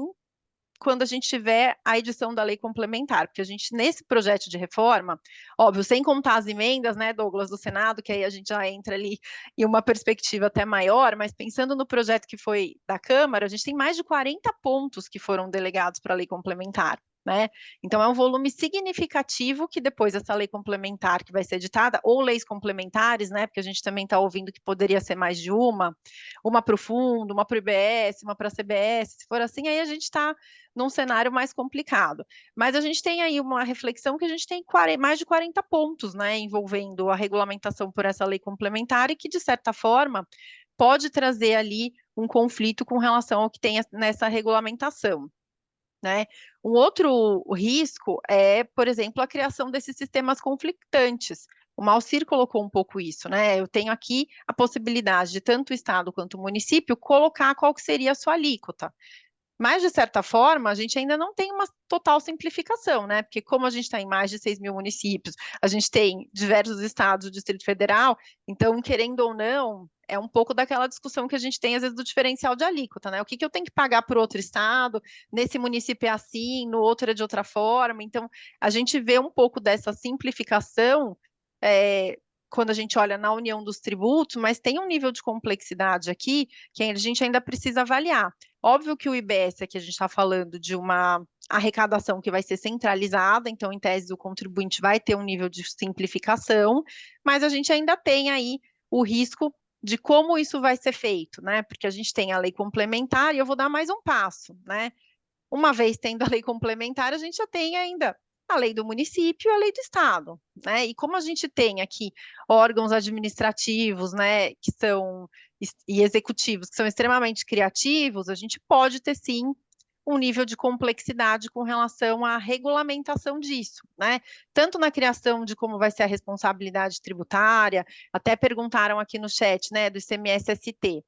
quando a gente tiver a edição da lei complementar, porque a gente, nesse projeto de reforma, óbvio, sem contar as emendas, né, Douglas, do Senado, que aí a gente já entra ali em uma perspectiva até maior, mas pensando no projeto que foi da Câmara, a gente tem mais de 40 pontos que foram delegados para a lei complementar, né? Então, é um volume significativo que depois essa lei complementar que vai ser editada, ou leis complementares, né, porque a gente também está ouvindo que poderia ser mais de uma para o fundo, uma para o IBS, uma para a CBS, se for assim, aí a gente está num cenário mais complicado. Mas a gente tem aí uma reflexão que a gente tem mais de 40 pontos, né, envolvendo a regulamentação por essa lei complementar e que, de certa forma, pode trazer ali um conflito com relação ao que tem nessa regulamentação, né? Um outro risco é, por exemplo, a criação desses sistemas conflitantes. O Moacir colocou um pouco isso, né? Eu tenho aqui a possibilidade de tanto o Estado quanto o município colocar qual que seria a sua alíquota. Mas, de certa forma, a gente ainda não tem uma total simplificação, né? Porque como a gente está em mais de 6 mil municípios, a gente tem diversos estados do Distrito Federal, então, querendo ou não, é um pouco daquela discussão que a gente tem, às vezes, do diferencial de alíquota, né? O que eu tenho que pagar por outro estado, nesse município é assim, no outro é de outra forma. Então, a gente vê um pouco dessa simplificação quando a gente olha na união dos tributos, mas tem um nível de complexidade aqui que a gente ainda precisa avaliar. Óbvio que o IBS aqui a gente está falando de uma arrecadação que vai ser centralizada, então, em tese, o contribuinte vai ter um nível de simplificação, mas a gente ainda tem aí o risco de como isso vai ser feito, né? Porque a gente tem a lei complementar, e eu vou dar mais um passo, né? Uma vez tendo a lei complementar, a gente já tem ainda a lei do município e a lei do estado, né? E como a gente tem aqui órgãos administrativos, né, que são e executivos que são extremamente criativos, a gente pode ter sim um nível de complexidade com relação à regulamentação disso, né? Tanto na criação de como vai ser a responsabilidade tributária, até perguntaram aqui no chat, né, do ICMS-ST.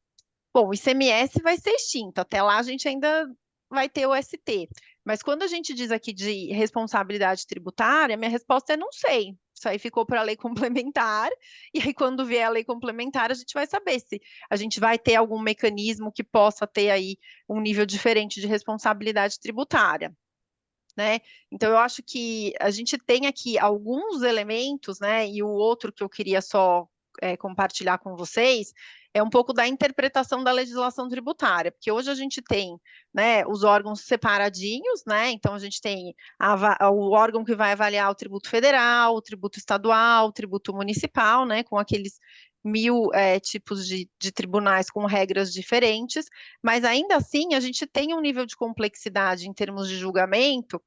Bom, o ICMS vai ser extinto, até lá a gente ainda vai ter o ST. Mas quando a gente diz aqui de responsabilidade tributária, minha resposta é não sei. Isso aí ficou para a lei complementar, e aí quando vier a lei complementar, a gente vai saber se a gente vai ter algum mecanismo que possa ter aí um nível diferente de responsabilidade tributária, né? Então, eu acho que a gente tem aqui alguns elementos, né? E o outro que eu queria só compartilhar com vocês é um pouco da interpretação da legislação tributária, porque hoje a gente tem, né, os órgãos separadinhos, né? Então, a gente tem o órgão que vai avaliar o tributo federal, o tributo estadual, o tributo municipal, né? Com aqueles 1000 tipos de tribunais com regras diferentes, mas ainda assim a gente tem um nível de complexidade em termos de julgamento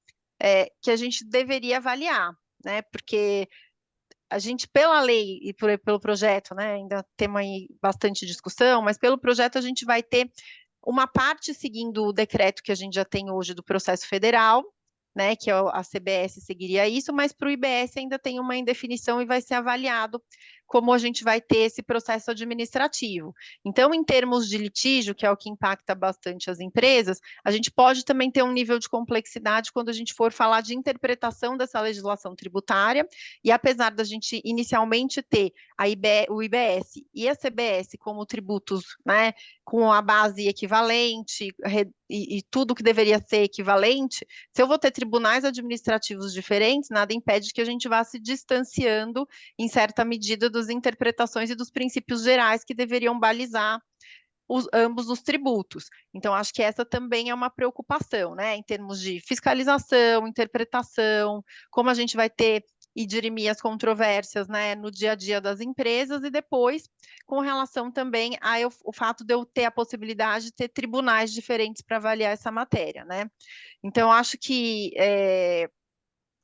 que a gente deveria avaliar, né? Porque a gente, pela lei e pelo projeto, né, ainda temos aí bastante discussão, mas pelo projeto a gente vai ter uma parte seguindo o decreto que a gente já tem hoje do processo federal, né, que a CBS seguiria isso, mas para o IBS ainda tem uma indefinição e vai ser avaliado como a gente vai ter esse processo administrativo. Então, em termos de litígio, que é o que impacta bastante as empresas, a gente pode também ter um nível de complexidade quando a gente for falar de interpretação dessa legislação tributária, e apesar da gente inicialmente ter o IBS e a CBS como tributos, né, com a base equivalente e tudo que deveria ser equivalente, se eu vou ter tribunais administrativos diferentes, nada impede que a gente vá se distanciando, em certa medida, das interpretações e dos princípios gerais que deveriam balizar ambos os tributos. Então, acho que essa também é uma preocupação, né, em termos de fiscalização, interpretação, como a gente vai ter e dirimir as controvérsias, né, no dia a dia das empresas, e depois, com relação também ao fato de eu ter a possibilidade de ter tribunais diferentes para avaliar essa matéria, né. Então, acho que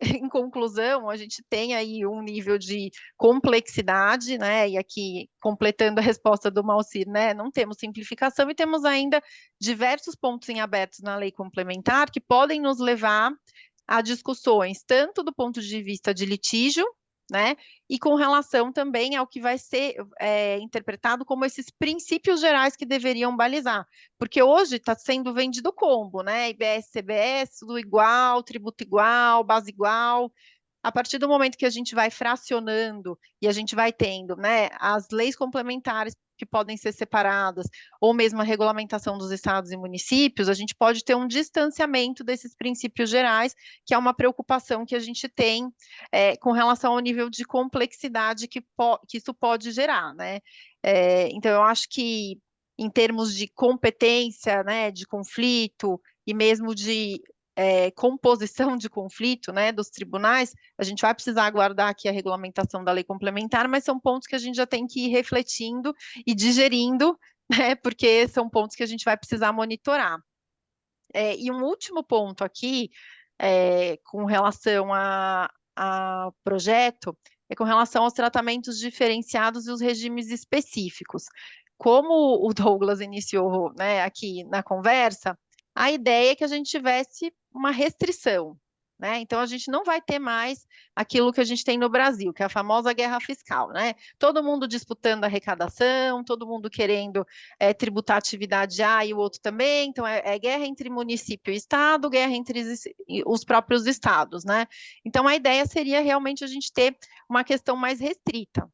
em conclusão, a gente tem aí um nível de complexidade, né? E aqui, completando a resposta do Malcir, né? Não temos simplificação e temos ainda diversos pontos em abertos na lei complementar que podem nos levar a discussões, tanto do ponto de vista de litígio, né? E com relação também ao que vai ser interpretado como esses princípios gerais que deveriam balizar. Porque hoje está sendo vendido combo, né? IBS, CBS, tudo igual, tributo igual, base igual. A partir do momento que a gente vai fracionando e a gente vai tendo, né, as leis complementares que podem ser separadas, ou mesmo a regulamentação dos estados e municípios, a gente pode ter um distanciamento desses princípios gerais, que é uma preocupação que a gente tem com relação ao nível de complexidade que isso pode gerar, né? Então, eu acho que, em termos de competência, né, de conflito, e mesmo de composição de conflito, né, dos tribunais, a gente vai precisar aguardar aqui a regulamentação da lei complementar, mas são pontos que a gente já tem que ir refletindo e digerindo, né, porque são pontos que a gente vai precisar monitorar. E um último ponto aqui, com relação ao projeto, é com relação aos tratamentos diferenciados e os regimes específicos. Como o Douglas iniciou, né, aqui na conversa, a ideia é que a gente tivesse uma restrição, né? Então, a gente não vai ter mais aquilo que a gente tem no Brasil, que é a famosa guerra fiscal, né? Todo mundo disputando a arrecadação, todo mundo querendo tributar a atividade A e o outro também. Então, é guerra entre município e estado, guerra entre os próprios estados, né? Então, a ideia seria realmente a gente ter uma questão mais restrita.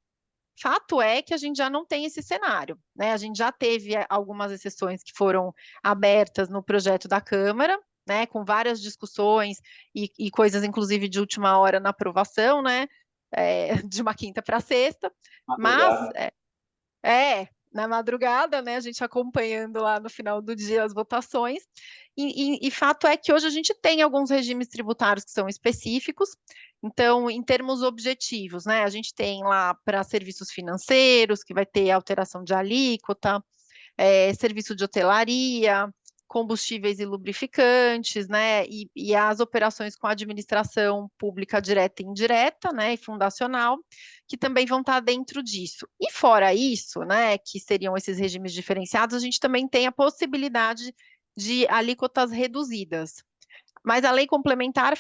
Fato é que a gente já não tem esse cenário, né? A gente já teve algumas exceções que foram abertas no projeto da Câmara, né? Com várias discussões e coisas, inclusive, de última hora na aprovação, né? De uma quinta para sexta. Mas na madrugada, né? A gente acompanhando lá no final do dia as votações. E fato é que hoje a gente tem alguns regimes tributários que são específicos. Então, em termos objetivos, né, a gente tem lá para serviços financeiros, que vai ter alteração de alíquota, serviço de hotelaria, combustíveis e lubrificantes, né, e as operações com administração pública direta e indireta, né, e fundacional, que também vão estar dentro disso. E fora isso, né, que seriam esses regimes diferenciados, a gente também tem a possibilidade de alíquotas reduzidas. Mas a lei complementar,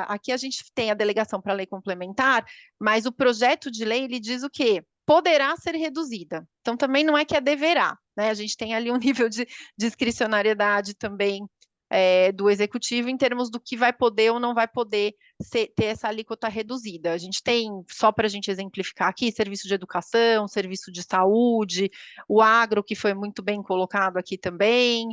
aqui a gente tem a delegação para a lei complementar, mas o projeto de lei, ele diz o quê? Poderá ser reduzida. Então, também não é que é deverá, né? A gente tem ali um nível de discricionariedade também do executivo em termos do que vai poder ou não vai poder ter essa alíquota reduzida. A gente tem, só para a gente exemplificar aqui, serviço de educação, serviço de saúde, o agro, que foi muito bem colocado aqui também,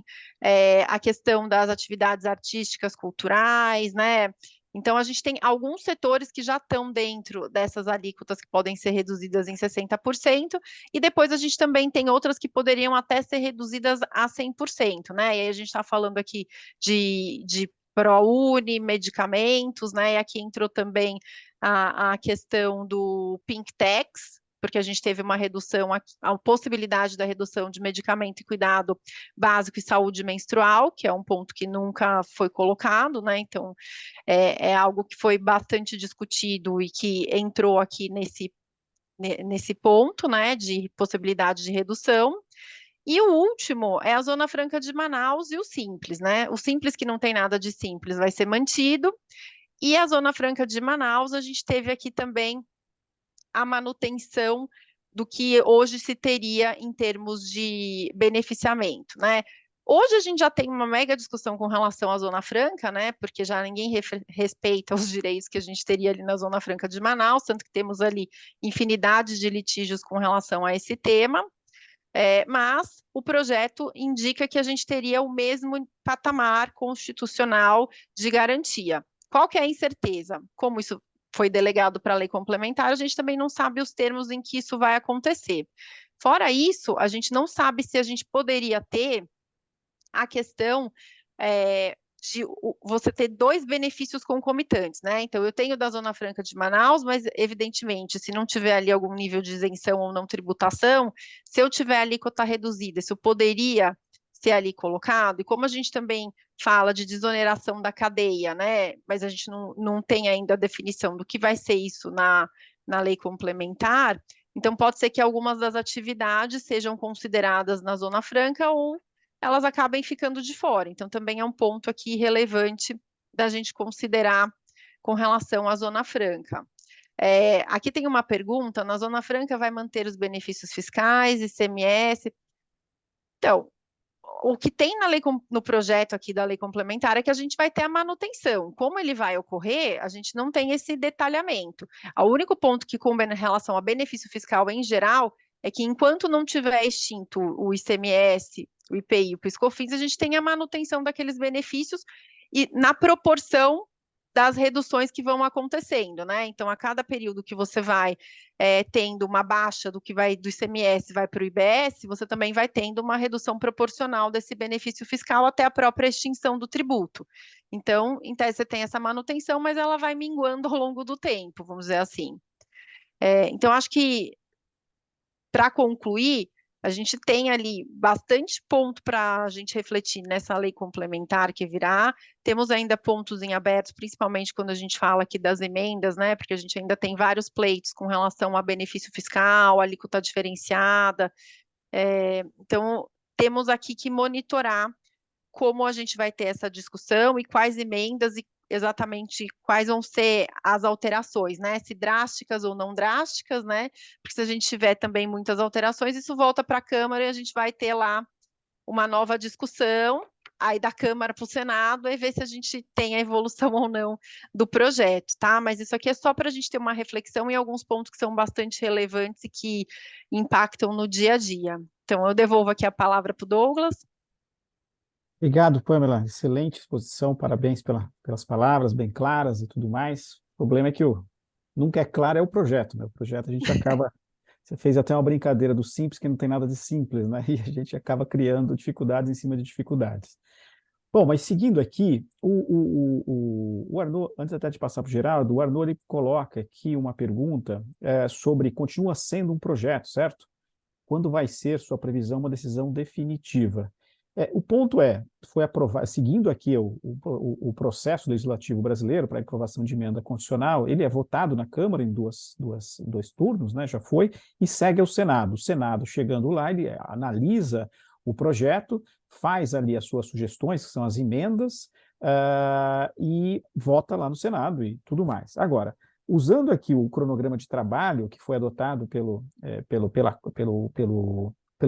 a questão das atividades artísticas, culturais, né? Então, a gente tem alguns setores que já estão dentro dessas alíquotas que podem ser reduzidas em 60%, e depois a gente também tem outras que poderiam até ser reduzidas a 100%, né? E aí a gente está falando aqui de ProUni, medicamentos, né? E aqui entrou também a questão do Pink Tax, porque a gente teve uma redução, a possibilidade da redução de medicamento e cuidado básico e saúde menstrual, que é um ponto que nunca foi colocado, né? Então, é algo que foi bastante discutido e que entrou aqui nesse ponto, né, de possibilidade de redução. E o último é a Zona Franca de Manaus e o Simples, né? O Simples, que não tem nada de simples, vai ser mantido. E a Zona Franca de Manaus, a gente teve aqui também a manutenção do que hoje se teria em termos de beneficiamento, né? Hoje a gente já tem uma mega discussão com relação à Zona Franca, né? Porque já ninguém respeita os direitos que a gente teria ali na Zona Franca de Manaus, tanto que temos ali infinidade de litígios com relação a esse tema. Mas o projeto indica que a gente teria o mesmo patamar constitucional de garantia. Qual que é a incerteza? Como isso foi delegado para a lei complementar, a gente também não sabe os termos em que isso vai acontecer. Fora isso, a gente não sabe se a gente poderia ter a questão de você ter dois benefícios concomitantes, né? Então, eu tenho da Zona Franca de Manaus, mas, evidentemente, se não tiver ali algum nível de isenção ou não tributação, se eu tiver alíquota reduzida, isso poderia ser ali colocado, e como a gente também fala de desoneração da cadeia, né? Mas a gente não tem ainda a definição do que vai ser isso na lei complementar, então pode ser que algumas das atividades sejam consideradas na Zona Franca ou elas acabem ficando de fora. Então, também é um ponto aqui relevante da gente considerar com relação à Zona Franca. Aqui tem uma pergunta: na Zona Franca vai manter os benefícios fiscais, ICMS? Então, o que tem no projeto aqui da lei complementar é que a gente vai ter a manutenção. Como ele vai ocorrer, a gente não tem esse detalhamento. O único ponto que combina em relação a benefício fiscal em geral é que enquanto não tiver extinto o ICMS, o IPI e o PIS/COFINS, a gente tem a manutenção daqueles benefícios e na proporção das reduções que vão acontecendo, né? Então, a cada período que você vai tendo uma baixa do que vai do ICMS vai para o IBS, você também vai tendo uma redução proporcional desse benefício fiscal até a própria extinção do tributo. Então, em tese, você tem essa manutenção, mas ela vai minguando ao longo do tempo, vamos dizer assim. Então, acho que, para concluir, a gente tem ali bastante ponto para a gente refletir nessa lei complementar que virá. Temos ainda pontos em aberto, principalmente quando a gente fala aqui das emendas, né? Porque a gente ainda tem vários pleitos com relação a benefício fiscal, alíquota diferenciada. Então, temos aqui que monitorar como a gente vai ter essa discussão e quais emendas e exatamente quais vão ser as alterações, né? Se drásticas ou não drásticas, né? Porque se a gente tiver também muitas alterações, isso volta para a Câmara e a gente vai ter lá uma nova discussão, aí da Câmara para o Senado, e ver se a gente tem a evolução ou não do projeto, tá? Mas isso aqui é só para a gente ter uma reflexão em alguns pontos que são bastante relevantes e que impactam no dia a dia. Então, eu devolvo aqui a palavra para o Douglas. Obrigado, Pamela. Excelente exposição, parabéns pelas palavras bem claras e tudo mais. O problema é que nunca é claro é o projeto, né? O projeto a gente acaba... Você fez até uma brincadeira do simples, que não tem nada de simples, né? E a gente acaba criando dificuldades em cima de dificuldades. Bom, mas seguindo aqui, o Arnaud, antes até de passar para o Geraldo, o Arnaud ele coloca aqui uma pergunta sobre, continua sendo um projeto, certo? Quando vai ser sua previsão uma decisão definitiva? O ponto foi aprovado, seguindo aqui o processo legislativo brasileiro para aprovação de emenda constitucional, ele é votado na Câmara em dois turnos, né, já foi, e segue ao Senado. O Senado, chegando lá, ele analisa o projeto, faz ali as suas sugestões, que são as emendas, e vota lá no Senado e tudo mais. Agora, usando aqui o cronograma de trabalho que foi adotado pelo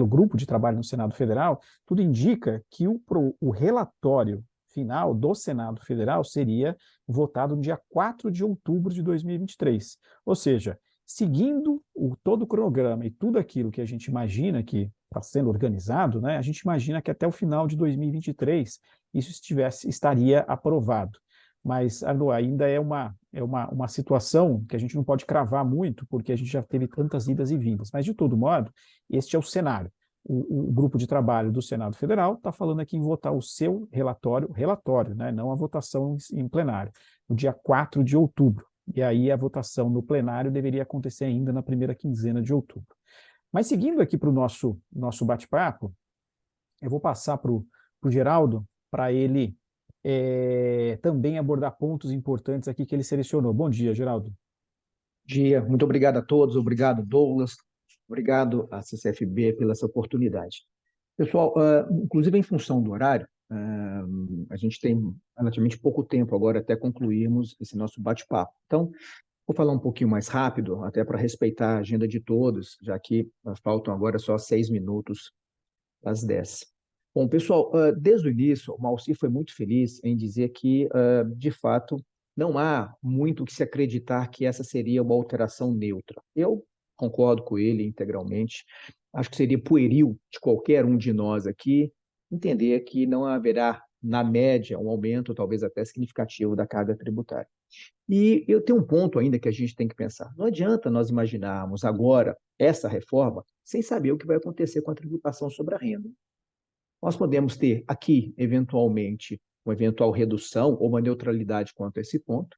grupo de trabalho no Senado Federal, tudo indica que o relatório final do Senado Federal seria votado no dia 4 de outubro de 2023. Ou seja, seguindo todo o cronograma e tudo aquilo que a gente imagina que está sendo organizado, né, a gente imagina que até o final de 2023 isso estaria aprovado. Mas, Arnaud, ainda é uma situação que a gente não pode cravar muito, porque a gente já teve tantas idas e vindas. Mas, de todo modo, este é o cenário. O grupo de trabalho do Senado Federal está falando aqui em votar o seu relatório, né, não a votação em plenário, no dia 4 de outubro. E aí a votação no plenário deveria acontecer ainda na primeira quinzena de outubro. Mas seguindo aqui para o nosso bate-papo, eu vou passar para o Geraldo, para ele também abordar pontos importantes aqui que ele selecionou. Bom dia, Geraldo. Dia, muito obrigado a todos, obrigado, Douglas, obrigado à CCFB pela essa oportunidade. Pessoal, inclusive em função do horário, a gente tem relativamente pouco tempo agora até concluirmos esse nosso bate-papo. Então, vou falar um pouquinho mais rápido, até para respeitar a agenda de todos, já que faltam agora só 6 minutos às 10. Bom, pessoal, desde o início, o Malci foi muito feliz em dizer que, de fato, não há muito que se acreditar que essa seria uma alteração neutra. Eu concordo com ele integralmente. Acho que seria pueril de qualquer um de nós aqui entender que não haverá, na média, um aumento, talvez até significativo, da carga tributária. E eu tenho um ponto ainda que a gente tem que pensar. Não adianta nós imaginarmos agora essa reforma sem saber o que vai acontecer com a tributação sobre a renda. Nós podemos ter aqui, eventualmente, uma eventual redução ou uma neutralidade quanto a esse ponto,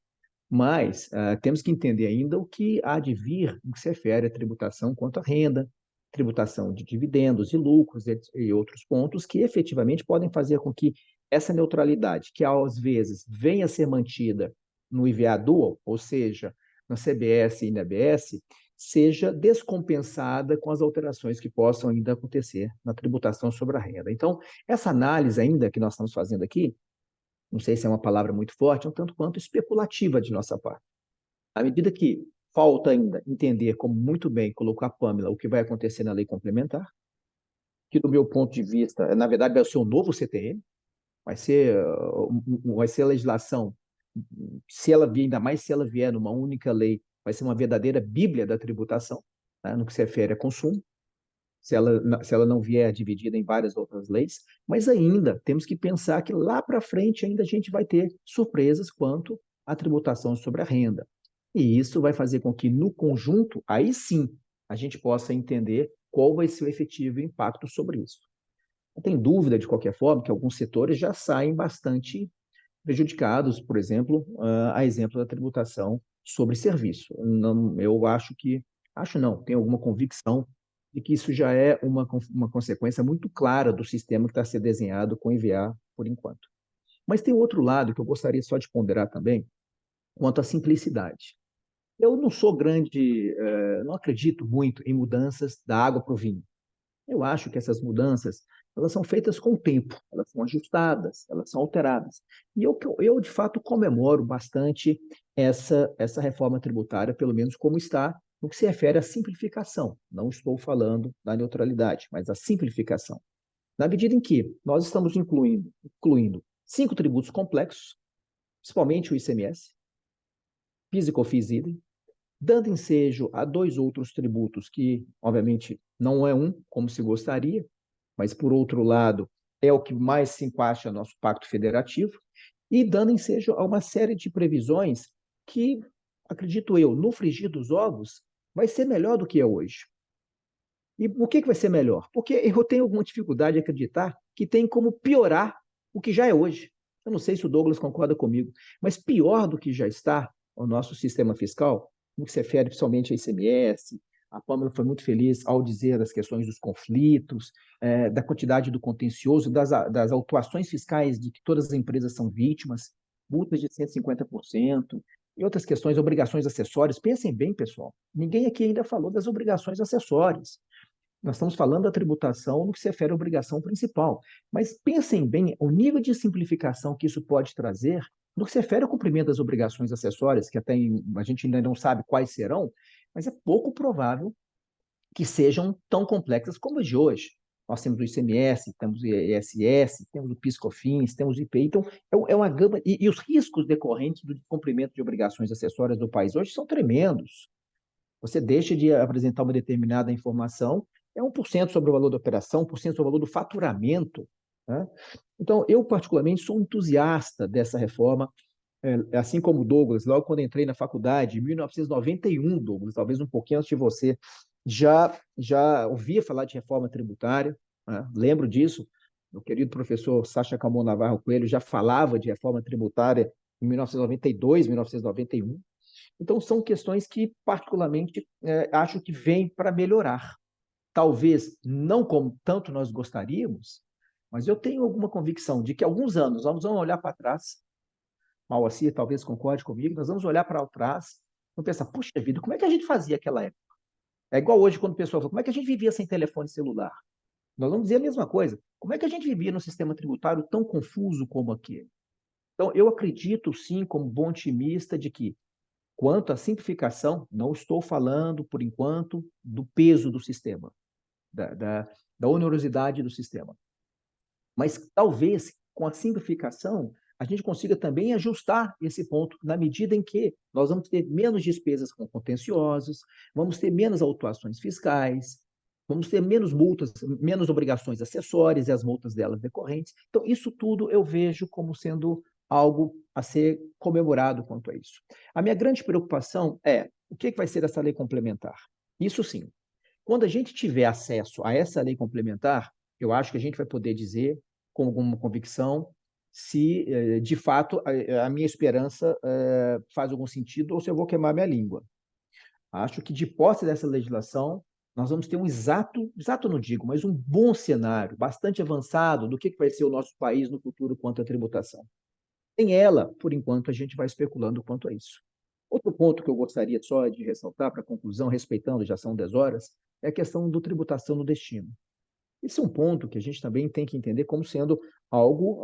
mas temos que entender ainda o que há de vir no que se refere à tributação quanto à renda, tributação de dividendos e lucros e outros pontos que efetivamente podem fazer com que essa neutralidade, que às vezes venha a ser mantida no IVA dual, ou seja, na CBS e na ABS, seja descompensada com as alterações que possam ainda acontecer na tributação sobre a renda. Então, essa análise ainda que nós estamos fazendo aqui, não sei se é uma palavra muito forte, é um tanto quanto especulativa de nossa parte. À medida que falta ainda entender, como muito bem colocou a Pamela, o que vai acontecer na lei complementar, que do meu ponto de vista, na verdade, vai ser um novo CTM, vai ser a legislação, se ela vier, ainda mais se ela vier numa única lei, vai ser uma verdadeira bíblia da tributação, né, no que se refere a consumo, se ela não vier dividida em várias outras leis, mas ainda temos que pensar que lá para frente ainda a gente vai ter surpresas quanto à tributação sobre a renda. E isso vai fazer com que, no conjunto, aí sim, a gente possa entender qual vai ser o efetivo impacto sobre isso. Não tem dúvida, de qualquer forma, que alguns setores já saem bastante prejudicados, por exemplo, a exemplo da tributação sobre serviço. Não, eu tenho alguma convicção de que isso já é uma consequência muito clara do sistema que está sendo desenhado com IVA por enquanto. Mas tem outro lado que eu gostaria só de ponderar também, quanto à simplicidade. Eu não sou não acredito muito em mudanças da água para o vinho. Eu acho que essas mudanças, elas são feitas com o tempo, elas são ajustadas, elas são alteradas. E eu de fato, comemoro bastante essa reforma tributária, pelo menos como está, no que se refere à simplificação. Não estou falando da neutralidade, mas a simplificação. Na medida em que nós estamos incluindo 5 tributos complexos, principalmente o ICMS, PIS e COFINS idem, dando ensejo a 2 outros tributos que, obviamente, não é um, como se gostaria, mas, por outro lado, é o que mais se encaixa no nosso pacto federativo, e dando ensejo a uma série de previsões que, acredito eu, no frigir dos ovos, vai ser melhor do que é hoje. E por que vai ser melhor? Porque eu tenho alguma dificuldade de acreditar que tem como piorar o que já é hoje. Eu não sei se o Douglas concorda comigo, mas pior do que já está o nosso sistema fiscal, no que se refere principalmente a ICMS, a Pâmela foi muito feliz ao dizer das questões dos conflitos, da quantidade do contencioso, das autuações fiscais de que todas as empresas são vítimas, multas de 150%, e outras questões, obrigações acessórias. Pensem bem, pessoal, ninguém aqui ainda falou das obrigações acessórias. Nós estamos falando da tributação no que se refere à obrigação principal. Mas pensem bem o nível de simplificação que isso pode trazer no que se refere ao cumprimento das obrigações acessórias, que até a gente ainda não sabe quais serão, mas é pouco provável que sejam tão complexas como as de hoje. Nós temos o ICMS, temos o ISS, temos o PIS/COFINS, temos o IPI. Então, é uma gama. E os riscos decorrentes do cumprimento de obrigações acessórias do país hoje são tremendos. Você deixa de apresentar uma determinada informação, é 1% sobre o valor da operação, 1% sobre o valor do faturamento, né? Então, eu particularmente sou um entusiasta dessa reforma, assim como o Douglas, logo quando entrei na faculdade, em 1991, Douglas, talvez um pouquinho antes de você, já ouvia falar de reforma tributária, né? Lembro disso. Meu querido professor Sacha Camon Navarro Coelho já falava de reforma tributária em 1992, 1991. Então, são questões que, particularmente, acho que vêm para melhorar. Talvez não como tanto nós gostaríamos, mas eu tenho alguma convicção de que alguns anos nós vamos olhar para trás, Mauacir talvez concorde comigo, nós vamos olhar para trás e pensar, puxa vida, como é que a gente fazia aquela época? É igual hoje quando o pessoal fala, como é que a gente vivia sem telefone celular? Nós vamos dizer a mesma coisa. Como é que a gente vivia num sistema tributário tão confuso como aquele? Então, eu acredito, sim, como bom otimista, de que, quanto à simplificação, não estou falando, por enquanto, do peso do sistema, da onerosidade do sistema. Mas talvez, com a simplificação, a gente consiga também ajustar esse ponto, na medida em que nós vamos ter menos despesas com contenciosos, vamos ter menos autuações fiscais, vamos ter menos multas, menos obrigações acessórias e as multas delas decorrentes. Então, isso tudo eu vejo como sendo algo a ser comemorado quanto a isso. A minha grande preocupação é o que vai ser essa lei complementar. Isso sim. Quando a gente tiver acesso a essa lei complementar, eu acho que a gente vai poder dizer, com alguma convicção, se de fato a minha esperança faz algum sentido ou se eu vou queimar minha língua. Acho que de posse dessa legislação, nós vamos ter um exato não digo, mas um bom cenário, bastante avançado do que vai ser o nosso país no futuro quanto à tributação. Sem ela, por enquanto, a gente vai especulando quanto a isso. Outro ponto que eu gostaria só de ressaltar para a conclusão, respeitando, já são 10 horas, é a questão do tributação no destino. Esse é um ponto que a gente também tem que entender como sendo algo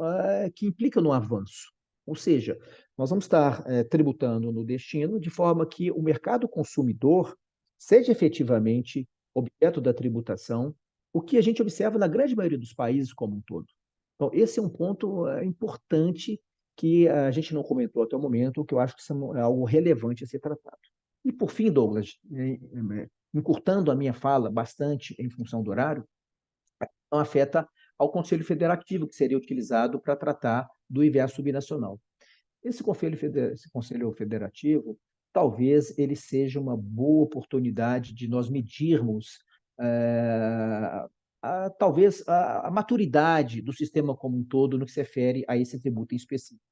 que implica no avanço. Ou seja, nós vamos estar tributando no destino de forma que o mercado consumidor seja efetivamente objeto da tributação, o que a gente observa na grande maioria dos países como um todo. Então, esse é um ponto importante que a gente não comentou até o momento, que eu acho que é algo relevante a ser tratado. E, por fim, Douglas, encurtando a minha fala bastante em função do horário, não afeta ao Conselho Federativo, que seria utilizado para tratar do IVA subnacional. Esse Conselho Federativo, talvez ele seja uma boa oportunidade de nós medirmos talvez a maturidade do sistema como um todo no que se refere a esse tributo em específico.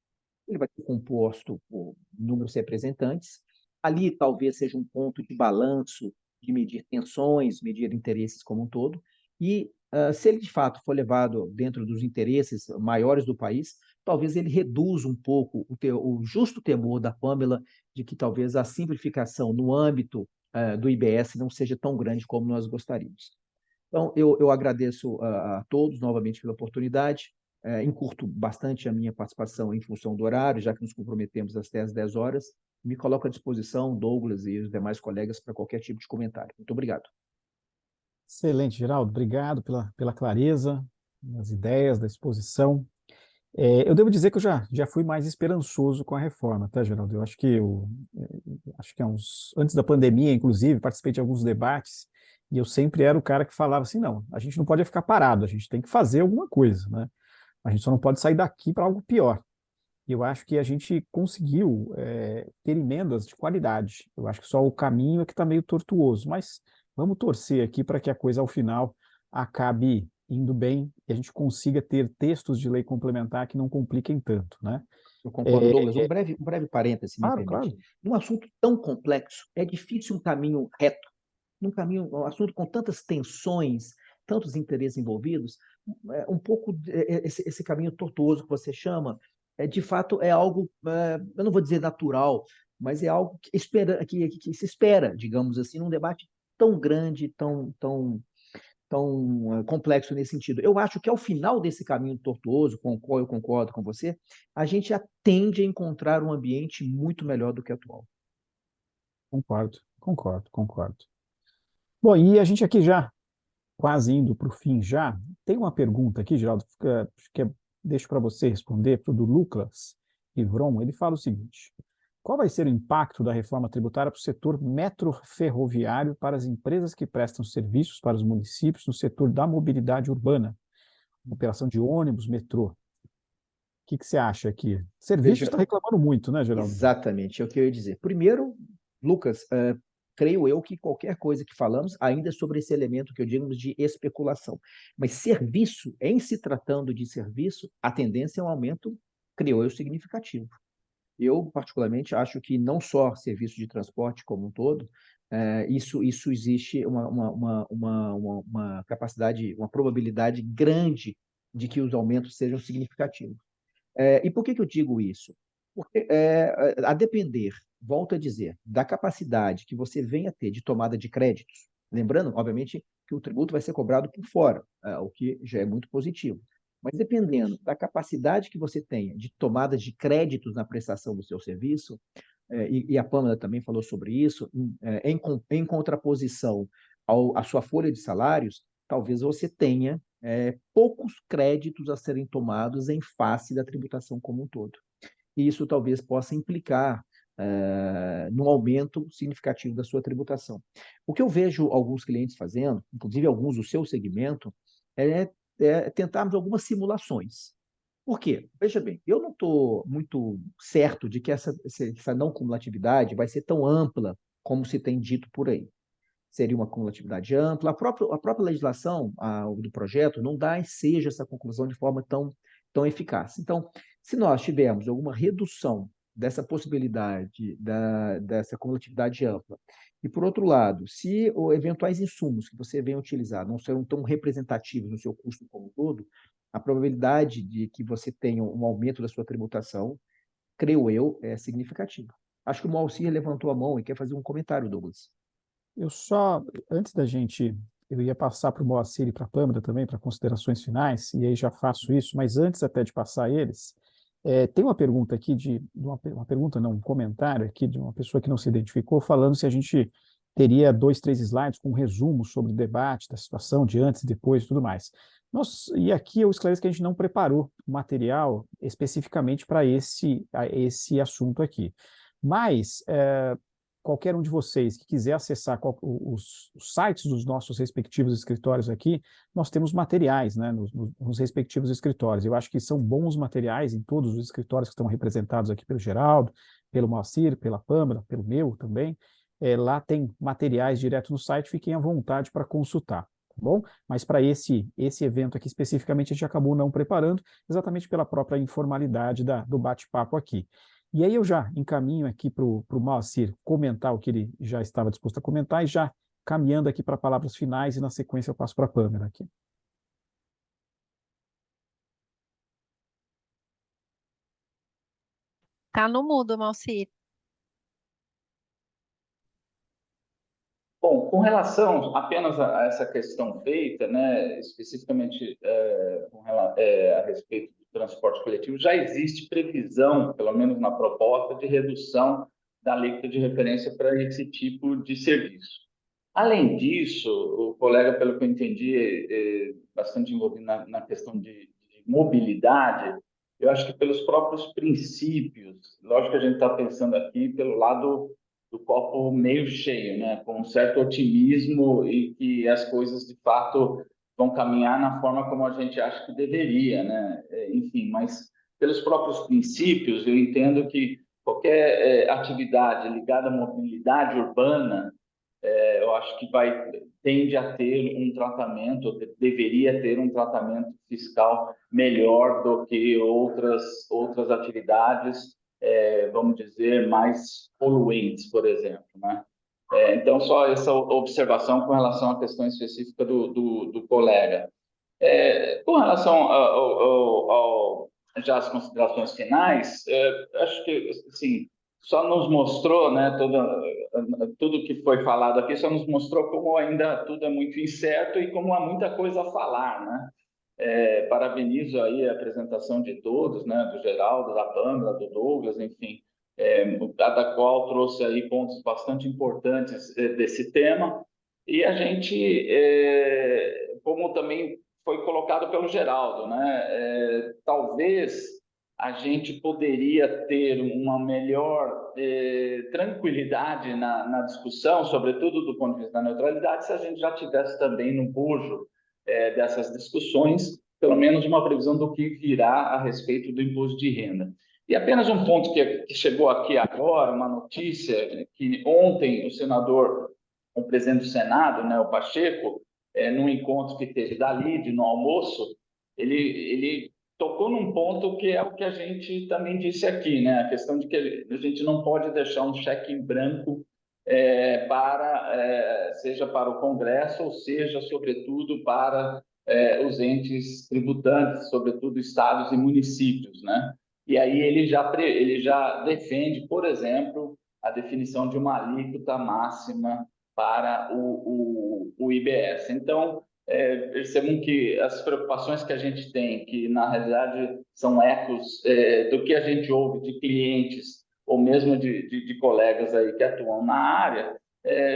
Ele vai ser composto por inúmeros representantes. Ali talvez seja um ponto de balanço, de medir tensões, medir interesses como um todo. E se ele de fato for levado dentro dos interesses maiores do país, talvez ele reduza um pouco o justo temor da Pamela de que talvez a simplificação no âmbito do IBS não seja tão grande como nós gostaríamos. Então, eu agradeço a todos novamente pela oportunidade. Encurto bastante a minha participação em função do horário, já que nos comprometemos até às 10 horas. Me coloco à disposição, Douglas e os demais colegas, para qualquer tipo de comentário. Muito obrigado. Excelente, Geraldo. Obrigado pela clareza, das ideias, da exposição. Eu devo dizer que eu já fui mais esperançoso com a reforma, tá, Geraldo? Eu acho que acho que antes da pandemia, inclusive, participei de alguns debates e eu sempre era o cara que falava assim, não, a gente não pode ficar parado, a gente tem que fazer alguma coisa, né? A gente só não pode sair daqui para algo pior. E eu acho que a gente conseguiu ter emendas de qualidade. Eu acho que só o caminho é que está meio tortuoso, mas vamos torcer aqui para que a coisa, ao final, acabe indo bem e a gente consiga ter textos de lei complementar que não compliquem tanto, né? Eu concordo, Douglas. Um breve parêntese, me Claro, permite. claro. Num assunto tão complexo, é difícil um caminho reto. Um assunto com tantas tensões, tantos interesses envolvidos, um pouco esse caminho tortuoso que você chama, de fato é algo, eu não vou dizer natural, mas é algo que se espera, digamos assim, num debate tão grande, tão complexo nesse sentido. Eu acho que ao final desse caminho tortuoso, com o qual eu concordo com você, a gente tende a encontrar um ambiente muito melhor do que o atual. Concordo. Bom, e a gente aqui já quase indo para o fim já. Tem uma pergunta aqui, Geraldo, deixo para você responder, para o do Lucas Ivron. Ele fala o seguinte: qual vai ser o impacto da reforma tributária para o setor metroferroviário para as empresas que prestam serviços para os municípios no setor da mobilidade urbana, operação de ônibus, metrô? O que você acha aqui? Serviço está reclamando muito, né, Geraldo? Exatamente, é o que eu ia dizer. Primeiro, Lucas, creio eu que qualquer coisa que falamos, ainda sobre esse elemento que eu digo de especulação. Mas serviço, em se tratando de serviço, a tendência é um aumento, creio eu, significativo. Eu, particularmente, acho que não só serviço de transporte como um todo, isso existe uma capacidade, uma probabilidade grande de que os aumentos sejam significativos. E por que eu digo isso? Porque, a depender, volto a dizer, da capacidade que você venha a ter de tomada de créditos, lembrando, obviamente, que o tributo vai ser cobrado por fora, o que já é muito positivo. Mas dependendo da capacidade que você tenha de tomada de créditos na prestação do seu serviço, e a Pâmela também falou sobre isso, em contraposição à sua folha de salários, talvez você tenha poucos créditos a serem tomados em face da tributação como um todo. E isso talvez possa implicar num aumento significativo da sua tributação. O que eu vejo alguns clientes fazendo, inclusive alguns do seu segmento, é tentarmos algumas simulações. Por quê? Veja bem, eu não estou muito certo de que essa não cumulatividade vai ser tão ampla como se tem dito por aí. Seria uma cumulatividade ampla. A própria legislação do projeto não dá e seja essa conclusão de forma tão eficaz. Então, se nós tivermos alguma redução dessa possibilidade dessa cumulatividade ampla, e, por outro lado, se eventuais insumos que você venha utilizar não serão tão representativos no seu custo como um todo, a probabilidade de que você tenha um aumento da sua tributação, creio eu, é significativa. Acho que o Moacir levantou a mão e quer fazer um comentário, Douglas. Antes eu ia passar para o Moacir e para a Pâmela também, para considerações finais, e aí já faço isso, mas antes até de passar eles, tem uma pergunta aqui, uma pergunta não, um comentário aqui de uma pessoa que não se identificou, falando se a gente teria 2, 3 slides com um resumo sobre o debate da situação de antes, depois e tudo mais. E aqui eu esclareço que a gente não preparou material especificamente para esse assunto aqui. Mas qualquer um de vocês que quiser acessar os sites dos nossos respectivos escritórios aqui, nós temos materiais, né, nos respectivos escritórios. Eu acho que são bons materiais em todos os escritórios que estão representados aqui pelo Geraldo, pelo Moacir, pela Pâmela, pelo meu também. Lá tem materiais direto no site, fiquem à vontade para consultar. Tá bom? Mas para esse evento aqui especificamente a gente acabou não preparando, exatamente pela própria informalidade do bate-papo aqui. E aí eu já encaminho aqui para o Moacir comentar o que ele já estava disposto a comentar e já caminhando aqui para palavras finais e na sequência eu passo para a Pâmela aqui. Tá no mudo, Moacir. Bom, com relação apenas a essa questão feita, né, especificamente a respeito do transporte coletivo, já existe previsão, pelo menos na proposta, de redução da alíquota de referência para esse tipo de serviço. Além disso, o colega, pelo que eu entendi, é bastante envolvido na questão de mobilidade. Eu acho que pelos próprios princípios, lógico que a gente está pensando aqui pelo lado do copo meio cheio, né? Com um certo otimismo e que as coisas de fato vão caminhar na forma como a gente acha que deveria, né? Enfim, mas pelos próprios princípios, eu entendo que qualquer atividade ligada à mobilidade urbana, eu acho que tende a ter um tratamento, deveria ter um tratamento fiscal melhor do que outras atividades, vamos dizer, mais poluentes, por exemplo, né? Então, só essa observação com relação à questão específica do colega. Com relação já às considerações finais, acho que, assim, só nos mostrou, né, tudo que foi falado aqui só nos mostrou como ainda tudo é muito incerto e como há muita coisa a falar, né? Parabenizo aí a apresentação de todos, né, do Geraldo, da Pâmela, do Douglas, enfim, cada qual trouxe aí pontos bastante importantes desse tema. E a gente, como também foi colocado pelo Geraldo, né, talvez a gente poderia ter uma melhor tranquilidade na discussão, sobretudo do ponto de vista da neutralidade, se a gente já tivesse também no bojo dessas discussões, pelo menos uma previsão do que virá a respeito do imposto de renda. E apenas um ponto que chegou aqui agora, uma notícia, que ontem o senador, o presidente do Senado, né, o Pacheco, num encontro que teve da LIDE, no almoço, ele tocou num ponto que é o que a gente também disse aqui, né, a questão de que a gente não pode deixar um cheque em branco seja para o Congresso, ou seja, sobretudo, para os entes tributantes, sobretudo estados e municípios, né? E aí ele já defende, por exemplo, a definição de uma alíquota máxima para o IBS. Então, percebam que as preocupações que a gente tem, que na realidade são ecos do que a gente ouve de clientes ou mesmo de colegas aí que atuam na área,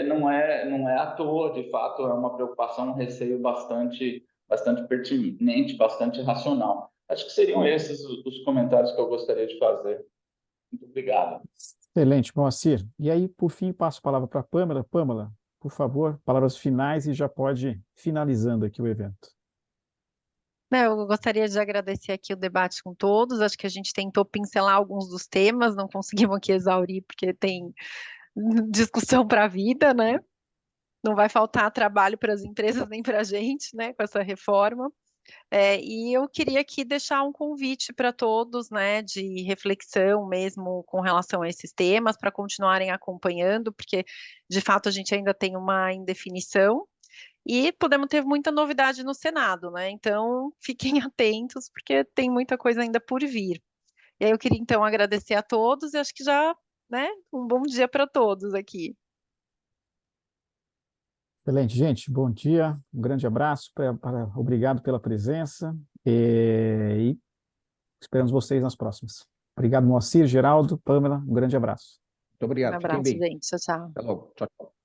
não é à toa, de fato, é uma preocupação, um receio bastante pertinente, bastante racional. Acho que seriam esses os comentários que eu gostaria de fazer. Muito obrigado. Excelente, Moacir. E aí, por fim, passo a palavra para a Pâmela. Pâmela, por favor, palavras finais e já pode ir finalizando aqui o evento. Não, eu gostaria de agradecer aqui o debate com todos. Acho que a gente tentou pincelar alguns dos temas, não conseguimos aqui exaurir, porque tem discussão para a vida, né? Não vai faltar trabalho para as empresas nem para a gente, né, com essa reforma. E eu queria aqui deixar um convite para todos, né, de reflexão mesmo com relação a esses temas, para continuarem acompanhando, porque de fato a gente ainda tem uma indefinição e podemos ter muita novidade no Senado, né? Então fiquem atentos, porque tem muita coisa ainda por vir. E aí eu queria então agradecer a todos e acho que já, né, um bom dia para todos aqui. Excelente, gente. Bom dia, um grande abraço, obrigado pela presença e esperamos vocês nas próximas. Obrigado, Moacir, Geraldo, Pâmela, um grande abraço. Muito Um obrigado. Fiquem abraço, bem. gente. Tchau, tchau. Até logo. Tchau, tchau.